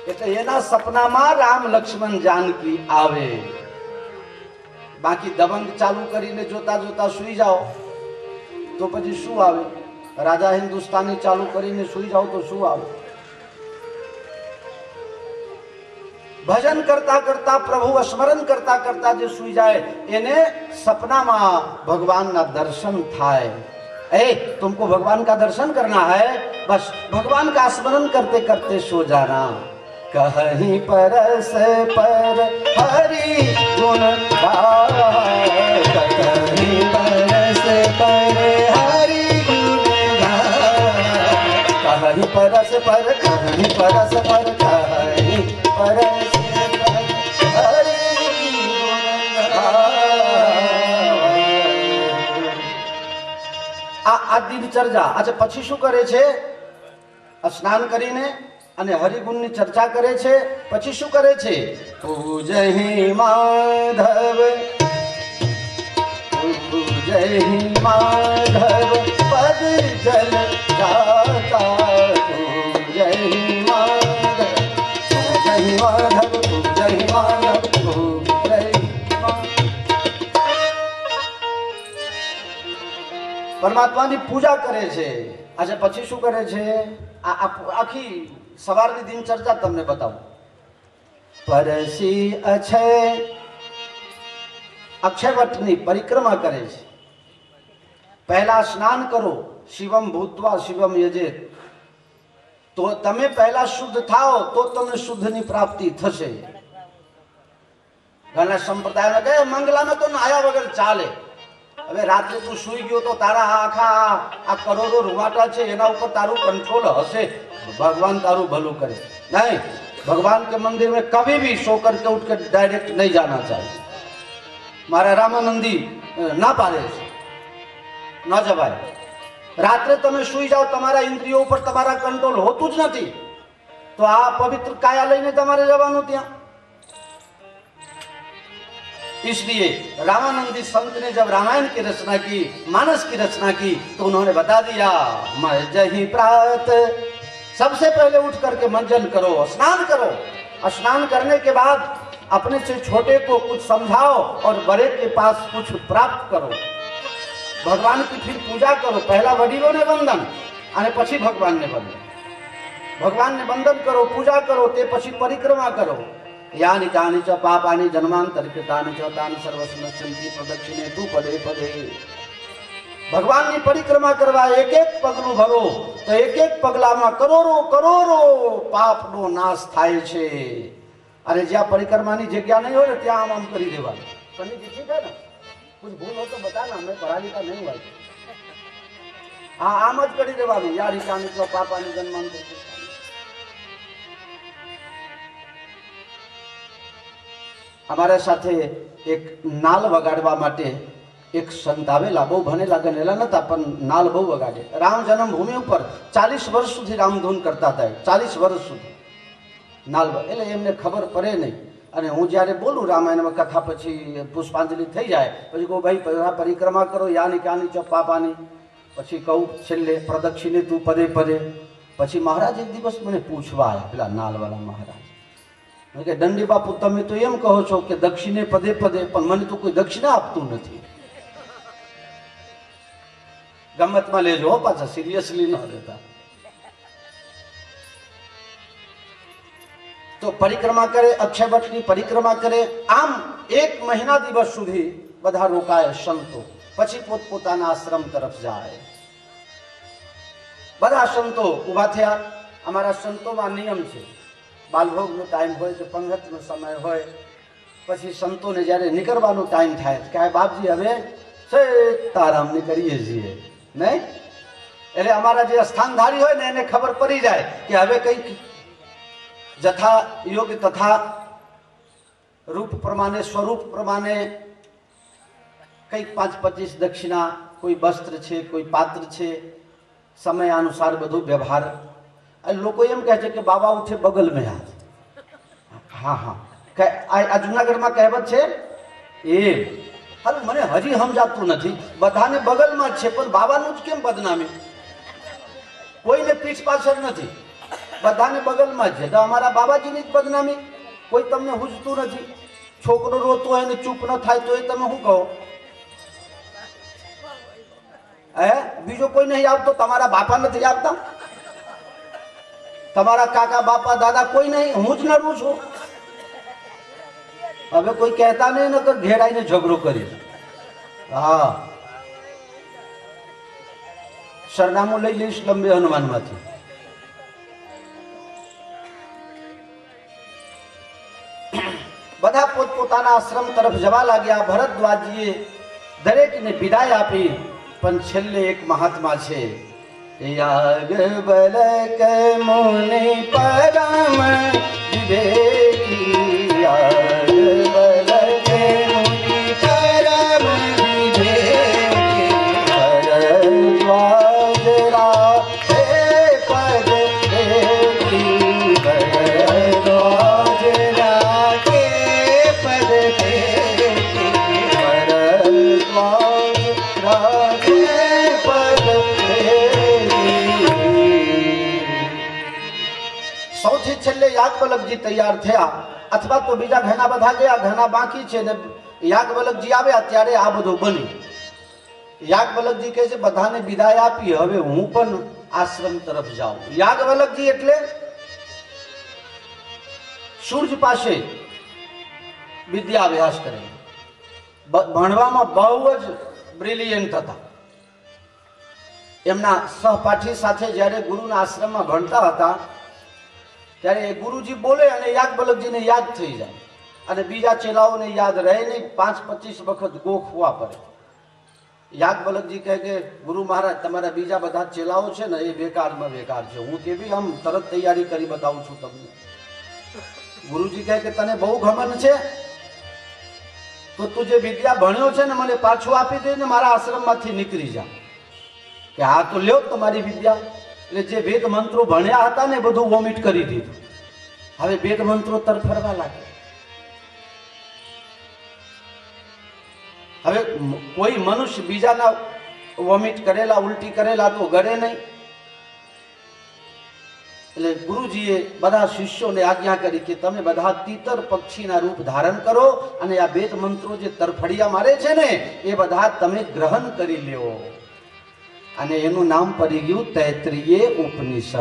એટલે એના સપનામાં રામ લક્ષ્મણ જાનકી આવે। બાકી દબંગ ચાલુ કરીને જોતા જોતા સુઈ જાઓ તો પછી શું આવે? રાજા હિન્દુસ્તાની ચાલુ કરીને સુઈ જાઓ તો શું આવે? भजन करता करता प्रभु स्मरण करता करता जो सुई जाए एने सपना में भगवान ना दर्शन थाय। ए तुमको भगवान का दर्शन करना है, बस भगवान का स्मरण करते करते सो जाना। कहीं परस पर हरि गुण गाए, कहीं परस पर हरि गुण गाए। कहीं परस पर, कहीं परस पर, कहीं परस આ દિનચર્યા। अच्छा પછી શું કરે છે? સ્નાન કરીને અને હરિગુણની ચર્ચા કરે છે। પછી શું કરે છે? પૂજહિ માધવ, પૂજહિ માધવ પદ જલ જાતા। પૂજહિ માધવ, પૂજહિ માધવ, પૂજહિ માધવ, પરમાત્માની પૂજા કરે છે। આજે પછી શું કરે છે? આખી સવારની દિનચર્યા તમને બતાવું। પરસી અક્ષયવટની પરિક્રમા કરે છે। પહેલા સ્નાન કરો, શિવમ ભૂત્વા શિવમ યજેત। તો તમે પહેલા શુદ્ધ થાઓ તો તમને શુદ્ધની પ્રાપ્તિ થશે। ઘણા સંપ્રદાયમાં કહે મંગલામાં તો નાયા વગર ચાલે। હવે રાત્રે તું સુઈ ગયો તો તારા આખા આ કરોડો રૂવાટા છે એના ઉપર તારું કંટ્રોલ હશે, ભગવાન તારું ભલું કરે। नहीं, भगवान के मंदिर में कभी भी सो करके उठ कर डायरेक्ट नहीं जाना चाहिए। मारा रामानंदी ना पाड़े न जवाय। रात्रे तमे सुई जाओ, तमारा इंद्रियों पर तमारा कंट्रोल होतुं ज नथी, तो आ पवित्र काया लईने तमारे जवानुं त्यां। इसलिए रामानंदी संत ने जब रामायण की रचना की, मानस की रचना की, तो उन्होंने बता दिया मैं जही प्रात, सबसे पहले उठ करके मंजन करो, स्नान करो। स्नान करने के बाद अपने से छोटे को कुछ समझाओ और बड़े के पास कुछ प्राप्त करो। भगवान की फिर पूजा करो। पहला वडीलों ने वंदन અને પછી ભગવાન ને વંદન, ભગવાન ને વંદન કરો, પૂજા કરો, તે પછી પરિક્રમા કરો। યાની કાની ચ પાપાની જન્માંતર કૃતાની ચ તાની સર્વસ્મૃત્યંતિ પ્રદક્ષિણે તું પદે પદે। ભગવાનની પરિક્રમા કરવા એક એક પગલું ભરો તો એક એક પગલામાં કરોડો કરોડો પાપનો નાશ થાય છે। અને જ્યાં પરિક્રમાની જગ્યા નહીં હોય ને ત્યાં આમ આમ કરી દેવાનું। પંડિતજી ઠીક है ना, कुछ भूल हो तो बताना, मैं पढ़ा लिखा नहीं हुआ। हाँ आम ज करी देवानुं, यार हिकानी तो पापानी जन्मांतर। हमारे साथे एक नाल वगाड़वा माटे एक संत आवेला, बहु भणेला गणेला नता पण नाल बहु वगाड़े। राम जन्मभूमि पर 40 वर्ष सुधी रामधून करता था, 40 वर्ष सुधी नाल એટલે એમને ખબર પડે નહીં। અને હું જ્યારે બોલું રામાયણમાં કથા પછી પુષ્પાંજલિ થઈ જાય પછી કહું ભાઈ પરિક્રમા કરો યાની કાની ચ પાપાની, પછી કહું છેલ્લે પ્રદક્ષિણે તું પદે પદે। પછી મહારાજ એક દિવસ મને પૂછવા આવ્યા, પેલા નાલવાળા મહારાજ કે દંડી બાપુ તમે તો એમ કહો છો કે દક્ષિણે પદે પદે, પણ મને તો કોઈ દક્ષિણા આપતું નથી। ગમતમાં લેજો હો, પાછા સિરિયસલી ન લેતા। तो परिक्रमा करे, अक्षय वट की परिक्रमा करे। आम एक महीना दिवस सुधी बधा रोकाय संतो, पछी पोतपोताना आश्रम तरफ जाए। बधा संतो उभा थया। अमारा संतो में नियम छे, बालभोग नो टाइम होय के पंगत नो समय होय, पछी संतो ने ज्यारे निकळवानो टाइम थाय के बापजी हवे सीताराम निकळीए छीए नहीं, એટલે અમારા જે સ્થાનધારી હોય ને એને ખબર પડી જાય કે હવે કઈ जथा योग्य तथा रूप प्रमाणे स्वरूप प्रमाणे कई 5-25 दक्षिणा, कोई वस्त्र छे, कोई पात्र छे, समय अनुसार बधु व्यवहार। लोग एम कहे कि बाबा उठे बगल में हाथ। हाँ हाँ आ जूनागढ़ में कहेवत छे ए हाल मने हजी समजातुं नथी, बधाने बगल में छे पण बाबानुं ज केम बदनामी, कोईने पीठ पाछळ नथी, बधाने बगल में है। तो अमारा बाबाजी की बदनामी कोई तमने हुजतुं नथी। छोकरो रोतो होय ने चूप न थाय तो तमे शुं कहो? बीजो कोई नहीं आवतो? तमारा बापा नहीं आवता? तमारा काका बापा दादा कोई नहीं? हूँ ज नडुं छुं। हवे कोई कहता नहीं न तो घेराईने झगड़ो करी। हाँ सरनामું લઈ લઈશ લંબે હનુમાનમાંથી। બધા પોતપોતાના આશ્રમ તરફ જવા लाग्या। ભરદ્વાજીએ દરેકને વિદાય આપી, પણ છેલ્લે એક મહાત્મા છે, યાગ બલક મુનિ પરમ વિવેકી, યાગ બલક મુનિ પરમ વિવેકી, ભરદ્વાજ રાધે પદ દેખી, ભરદ્વાજ સૌથી છેલ્લે યાજ્ઞવલ્ક્યજી તૈયાર થયા, અથવા તો બીજા ઘણા બધા ગયા, ઘણા બાકી છે ને યાજ્ઞવલ્ક્યજી આવ્યા ત્યારે આ બધું બન્યું। યાજ્ઞવલ્ક્યજી કહે છે બધાને વિદાય આપી, હવે હું પણ આશ્રમ તરફ જાઉં। યાજ્ઞવલ્ક્યજી એટલે સૂર્ય પાસે વિદ્યાભ્યાસ કરે, ભણવામાં બહુ જ બ્રિલિયન્ટ હતા। એમના સહપાઠી સાથે જ્યારે ગુરુના આશ્રમમાં ભણતા હતા ત્યારે ગુરુજી બોલે અને યાજ્ઞવલ્ક્યજીને યાદ થઈ જાય, અને બીજા ચેલાઓને યાદ રહે નહીં। 5-25 વખત ગોખવા પડે। યાજ્ઞવલ્ક્યજી કહે કે ગુરુ મહારાજ તમારા બીજા બધા ચેલાઓ છે ને એ બેકારમાં બેકાર છે, હું કેવી આમ તરત તૈયારી કરી બતાવું છું તમને। ગુરુજી કહે કે તને બહુ ઘમંડ છે તો તું જે વિદ્યા ભણ્યો છે ને મને પાછું આપી દે ને મારા આશ્રમમાંથી નીકળી જા। કે હા તો લ્યો તમારી વિદ્યા। એટલે જે વેદ મંત્રો ભણ્યા હતા ને બધું વોમિટ કરી દીધું, હવે વેદ મંત્રો તરફરવા લાગ્યા। હવે કોઈ મનુષ્ય બીજાના વોમિટ કરેલા ઉલટી કરેલા તો ગળે નહીં. એટલે ગુરુજીએ બધા શિષ્યોને આજ્ઞા કરી કે તમે બધા તીતર પક્ષીના રૂપ ધારણ કરો અને આ વેદ મંત્રો જે તરફડિયા મારે છે ને એ બધા તમે ગ્રહણ કરી લ્યો. અને એનું નામ પડી ગયું તૈત્રીય ઉપનિષદ.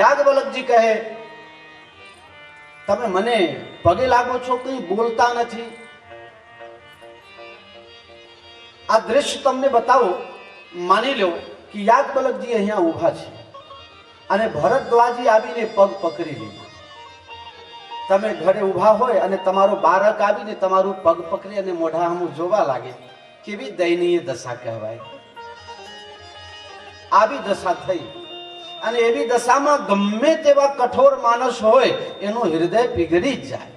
યાજ્ઞવલ્ક્યજી કહે તમે મને પગે લાગો છો, કઈ બોલતા નથી. આ દ્રશ્ય તમને બતાવો. માની લો કે યાજ્ઞવલ્ક્યજી અહીંયા ઊભા છે અને ભરદ્વાજી આવીને પગ પકડી લીધો. તમે ઘરે ઊભા હોય અને તમારો બાળક આવીને તમારું પગ પકડી અને મોઢા સામું જોવા લાગે, કેવી દયનીય દશા કહેવાય. આવી દશા થઈ અને એવી દશામાં ગમે તેવા કઠોર માણસ હોય એનું હૃદય પીગળી જ જાય.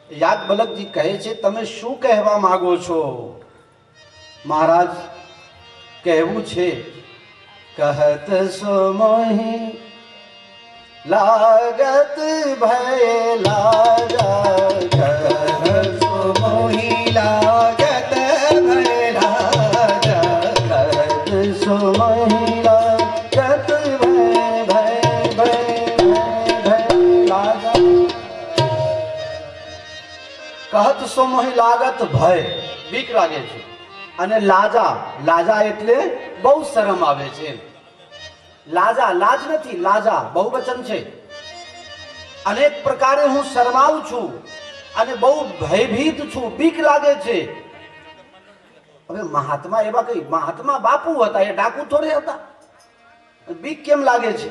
યાજ્ઞવલ્ક્યજી કહે છે તમે શું કહેવા માંગો છો? મહારાજ કહેવું છે કહત સો મોહી લાગત ભય લાગા, कहत सो मोहि लागत भय लागा, कहत સો મોહી લાગત ભય લાગા. કહત સો મોહી લાગત ભય, બીક લાગે છે. અને લાજા, લાજા એટલે બહુ શરમ આવે છે. લાજા, લાજ નથી, લાજા બહુવચન છે. અનેક પ્રકારે હું શરમાઉં છું અને બહુ ભયભીત છું, બીક લાગે છે. હવે મહાત્મા એવા કઈ મહાત્મા બાપુ હતા, એ ડાકુ થોડે હતા, બીક કેમ લાગે છે?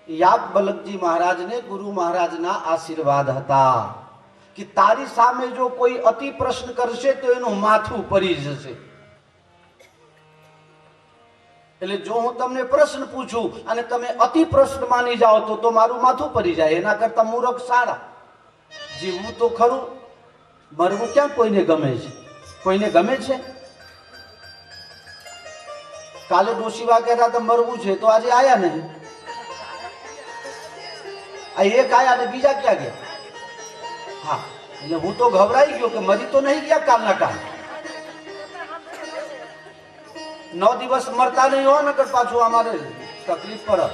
યાજ્ઞવલ્ક્યજી મહારાજને ગુરુ મહારાજના આશીર્વાદ હતા કે તારી સામે જો કોઈ અતિ પ્રશ્ન કરશે તો એનું માથું પડી જશે. એટલે જો હું તમને પ્રશ્ન પૂછું અને તમે અતિ પ્રશ્ન માની જાઓ તો મારું માથું પડી જાય. એના કરતા મૂર્ખ સારા. જીવવું તો ખરું, મરવું ક્યાં કોઈને ગમે છે? કોઈને ગમે છે? કાલે ડોશીબા કહેતા હતા મરવું છે તો આજે આયા નહીં. આ એક આયા ને બીજા ક્યાં ગયા? હા, એટલે હું તો ગભરાઈ ગયો કે મરી તો નહીં ગયા કાલના કાલ. 9 દિવસ મરતા નહીં હો, નકર પાછું અમારે તકલીફ પડે.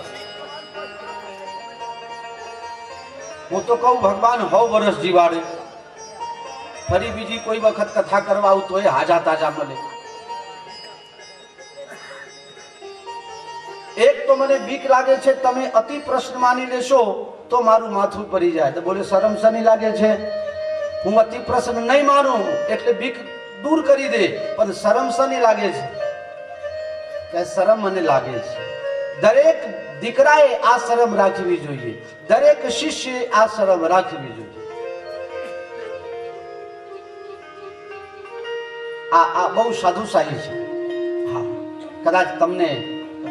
હું તો કહું ભગવાન 100 વર્ષ જીવાડે, ફરી બીજી કોઈ વખત કથા કરવા આવું તો એ હાજા તાજા મળે. એક તો મને બીક લાગે છે તમે અતિ પ્રશ્ન માની લેશો તો મારું માથું પડી જાય. તો બોલે શરમ શની લાગે છે? હું અતિ પ્રશ્ન નહીં માનું એટલે બીક દૂર કરી દે, પણ શરમ શની લાગે છે? કે શરમ મને લાગે છે. દરેક દીકરાએ આ શરમ રાખવી જોઈએ, દરેક શિષ્યએ આ શરમ રાખવી જોઈએ. આ બહુ સાધુશાહી છે. હા, કદાચ તમને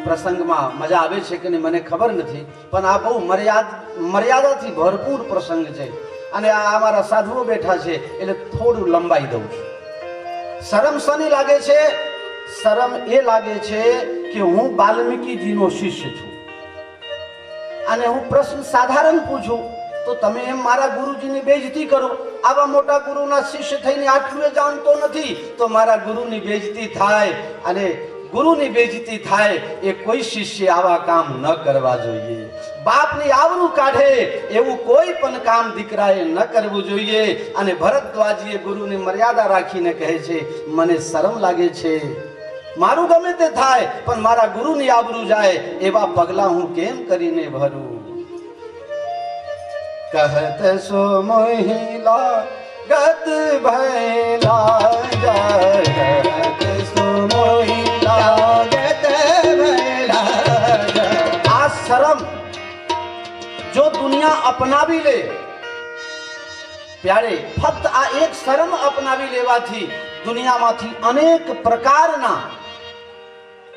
પ્રસંગમાં મજા આવે છે કે નહીં મને ખબર નથી, પણ આ બહુ મર્યાદાથી ભરપૂર પ્રસંગ છે અને આ અમારા સાધુઓ બેઠા છે એટલે થોડું લંબાઈ દઉં છું. શરમ શની લાગે છે? શરમ એ લાગે છે કે હું વાલ્મીકીજીનો શિષ્ય છું અને હું પ્રશ્ન સાધારણ પૂછું તો તમે એમ મારા ગુરુજીની બેઇજ્જતી કરો. આવા મોટા ગુરુના શિષ્ય થઈને આટલું જાણતો નથી તો મારા ગુરુની બેઇજ્જતી થાય, અને ગુરુની બેઇજ્જતી થાય એ કોઈ શિષ્ય આવા કામ ન કરવા જોઈએ. બાપની આવરું કાઢે એવું કોઈ પણ કામ દીકરાએ ન કરવું જોઈએ. અને ભરદ્વાજીએ ગુરુની મર્યાદા રાખીને કહે છે મને શરમ લાગે છે, મારું ગમે તે થાય પણ મારા ગુરુની આબરૂ જાય એવા પગલા હું કેમ કરીને ભરું? કહત સો મોહી લાગત ભય લાગા, કહત સો મોહી લાગત ભય લાગા. આ શરમ જો દુનિયા અપનાવી લે પ્યારે, ફક્ત આ એક શરમ અપનાવી લેવાથી દુનિયામાંથી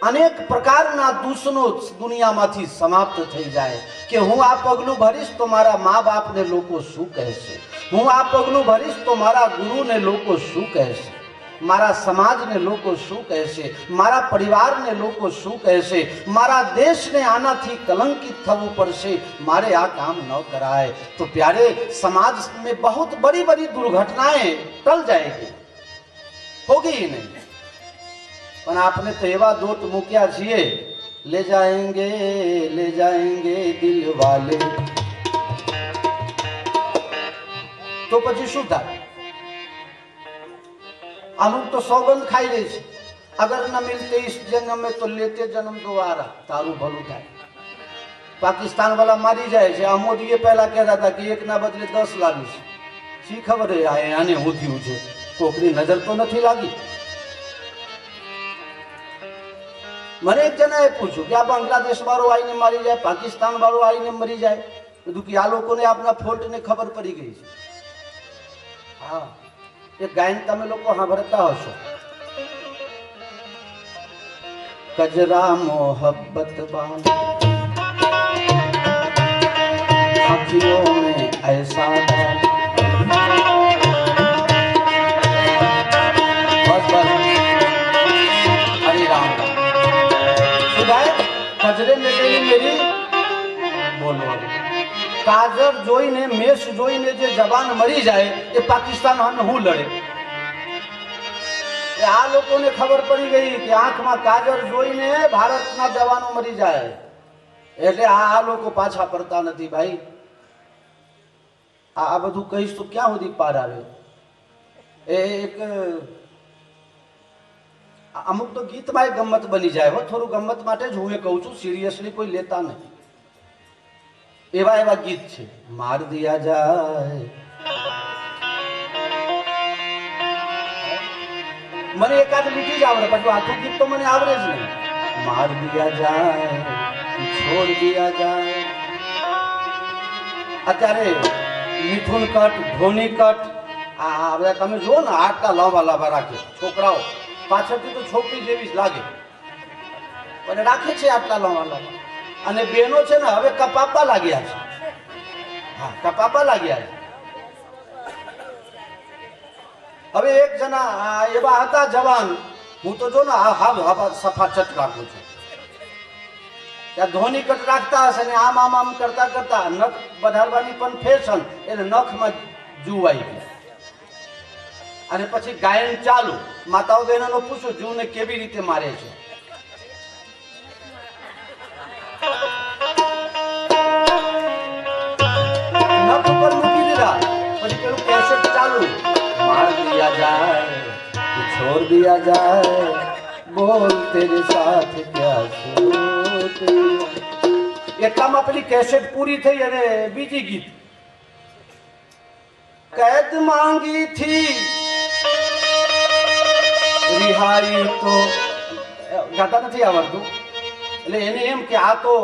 અનેક પ્રકારના દૂષણો દુનિયામાંથી સમાપ્ત થઈ જાય. કે હું આ પગલું ભરીશ તો મારા મા બાપને લોકો શું કહેશે, હું આ પગલું ભરીશ તો મારા ગુરુને લોકો શું કહેશે. મારા સમાજને લોકો શું કહેશે, મારા પરિવારને લોકો શું કહેશે, મારા દેશને આનાથી કલંકિત થવું પડશે, મારે આ કામ ન કરાય તો प्यारे समाज में बहुत बड़ी बड़ी दुर्घटनाएं टल जाएगी, होगी ही नहीं। पर आपने तो एवा दोत मुक्या छे, ले जाएंगे दिल वाले, तो પછી શું થાય? અમુક તો સોગંદ ખાઈ લે છે, અગર ન મિલતે इस जन्म में तो लेते जन्म दोबारा, तारू भલું થાય। पाकिस्तान वाला मारी जाए છે, આ મોદીએ પહેલા કહેતા હતા કે એક ના બદલે 10 લાવીશ, શી ખબર હે આને હું થયું છે, કોકની નજર તો નથી લાગી। મને એક જણાએ પૂછ્યું કે આ બાંગ્લાદેશ વાળો આવીને મારી જાય, પાકિસ્તાન વાળો આવીને મરી જાય, બધું કે આ લોકોને આપણા ફોલ્ટ ને ખબર પડી ગઈ છે। હા, એ ગાયન તમે લોકો સાંભળતા હશો, कजरा मोहब्बत बांध आँखियों में ऐसा हरे राम सुधाए कजरे में मेरी बोलो काजर જોઈને મેષ જોઈને જે જવાન મરી જાય એ પાકિસ્તાન સામે હું લડે? આ લોકોને ખબર પડી ગઈ કે આંખમાં કાજર જોઈને ભારતના જવાનો મરી જાય, એટલે આ લોકો પાછા પડતા નથી ભાઈ। આ બધું કહીશ તો ક્યાં સુધી પાર આવે? એક અમુક તો ગીતમાં એક ગમત બની જાય, થોડું ગમત માટે જ હું એ કહું છું, સિરિયસલી કોઈ લેતા નહીં। એવા એવા ગીત છે, માર દિયા જાય, મને એકાદ લીટી જ આવડે, પછી આખું ગીત તો મને આવડે જ નહીં। માર દિયા જાય, છોડ દિયા જાય। અત્યારે મિથુન કટ, ધોની કટ, આ બધા તમે જુઓ ને, આટલા લાંબા લાંબા રાખે છોકરાઓ, પાછળથી તો છોકરી જેવી જ લાગે, પણ રાખે છે આટલા લાંબા લાંબા। અને બહેનો છે ને હવે કપાપા લાગ્યા છે, હા કપાપા લાગ્યા છે। હવે એક જણા એવા હતા જવાન, હું તો જો ને હા સફા ચટ રાખું છું, ત્યાં ધોની કટ રાખતા હશે ને આમ આમ આમ કરતા કરતા નખ વધારવાની પણ ફેશન, એટલે નખમાં જુવાઈ ગયું, અને પછી ગાયન ચાલુ। માતાઓ બહેનોનો પૂછું જૂને કેવી રીતે મારે છે? નખ ઉપર મૂકી દીધા, પછી પેલું કેસેટ ચાલુ, मार दिया जाए तो छोड़ दिया जाए, बोल तेरे साथ क्या सोते। એટલામાં પેલી કેસેટ પૂરી થઈ અને બીજી ગીત, कैद मांगी थी रिहाई तो ગાતા નથી આવડતું, એટલે એને એમ કે આ તો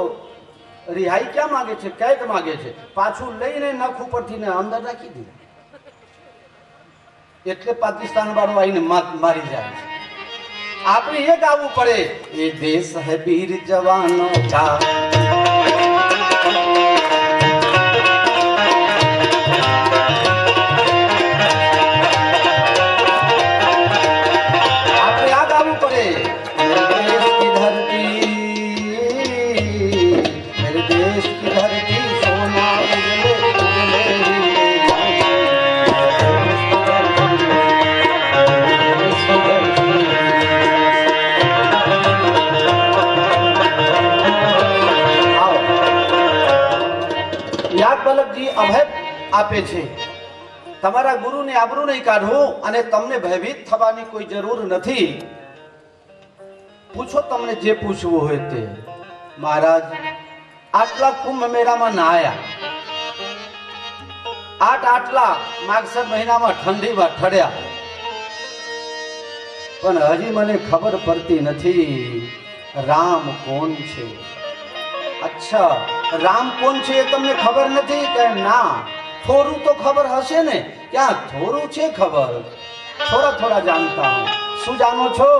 રિહાઈ ક્યાં માંગે છે, कैद માંગે છે, પાછું લઈને નખ ઉપરથી ને અંદર રાખી દીધું, એટલે પાકિસ્તાન વાળો આવીને મારી જાય છે। આપણે એ ગાવું પડે, એ દેશ હે વીર જવાનો કા, આપણે આ ગાવું પડે, मेरे देश की धरती सोना उजले उजले યાજ્ઞવલ્કજી અભય આપે છે, તમારા ગુરુને આબરૂ નહીં કાઢવું અને તમને ભયભીત થવાની કોઈ જરૂર નથી। પૂછો તમને જે પૂછવું હોય તે। મહારાજ આટલા કુંભ મેળામાં નાયા, આટલા માગસર મહિનામાં ઠંડીમાં ઠડ્યા, પણ હજી મને ખબર પડતી નથી રામ કોણ છે। अच्छा राम कौन છે એ તમને ખબર નથી કે ના? થોડું તો ખબર હશે ને, ક્યાં થોડું છે ખબર, થોડા થોડા जानता हूँ। શું જાણો છો?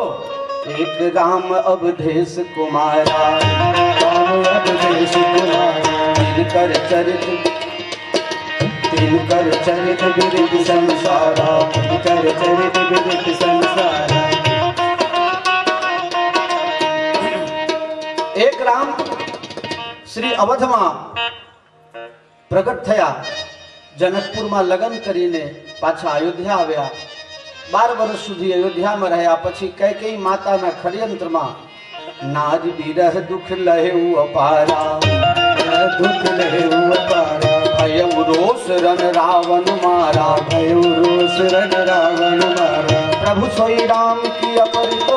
एक राम अवधेश कुमारा, राम अवधेश कुमारा, तिनकर चरित विरुद्ध संसारा, तिनकर चरित विरुद्ध संसारा। શ્રી અવધમાં પ્રગટ થયા, જનકપુરમાં લગ્ન કરીને પાછા અયોધ્યા આવ્યા। 12 વર્ષ સુધી અયોધ્યામાં રહ્યા પછી કૈકેયી માતાના ષડયંત્રમાં નાજ વિરહ દુઃખ લહેવું અપારા, દુઃખ લેવું અપારા, ભયઉ રોષ રન રાવણ મારા, ભયુ રોષ રન રાવણ મારા। प्रभु सोई राम की अपरितो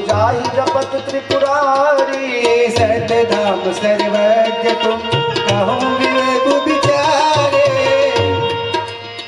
जाहि जपत त्रिपुरारी, सतधाम सर्वज्ञ तुम कहो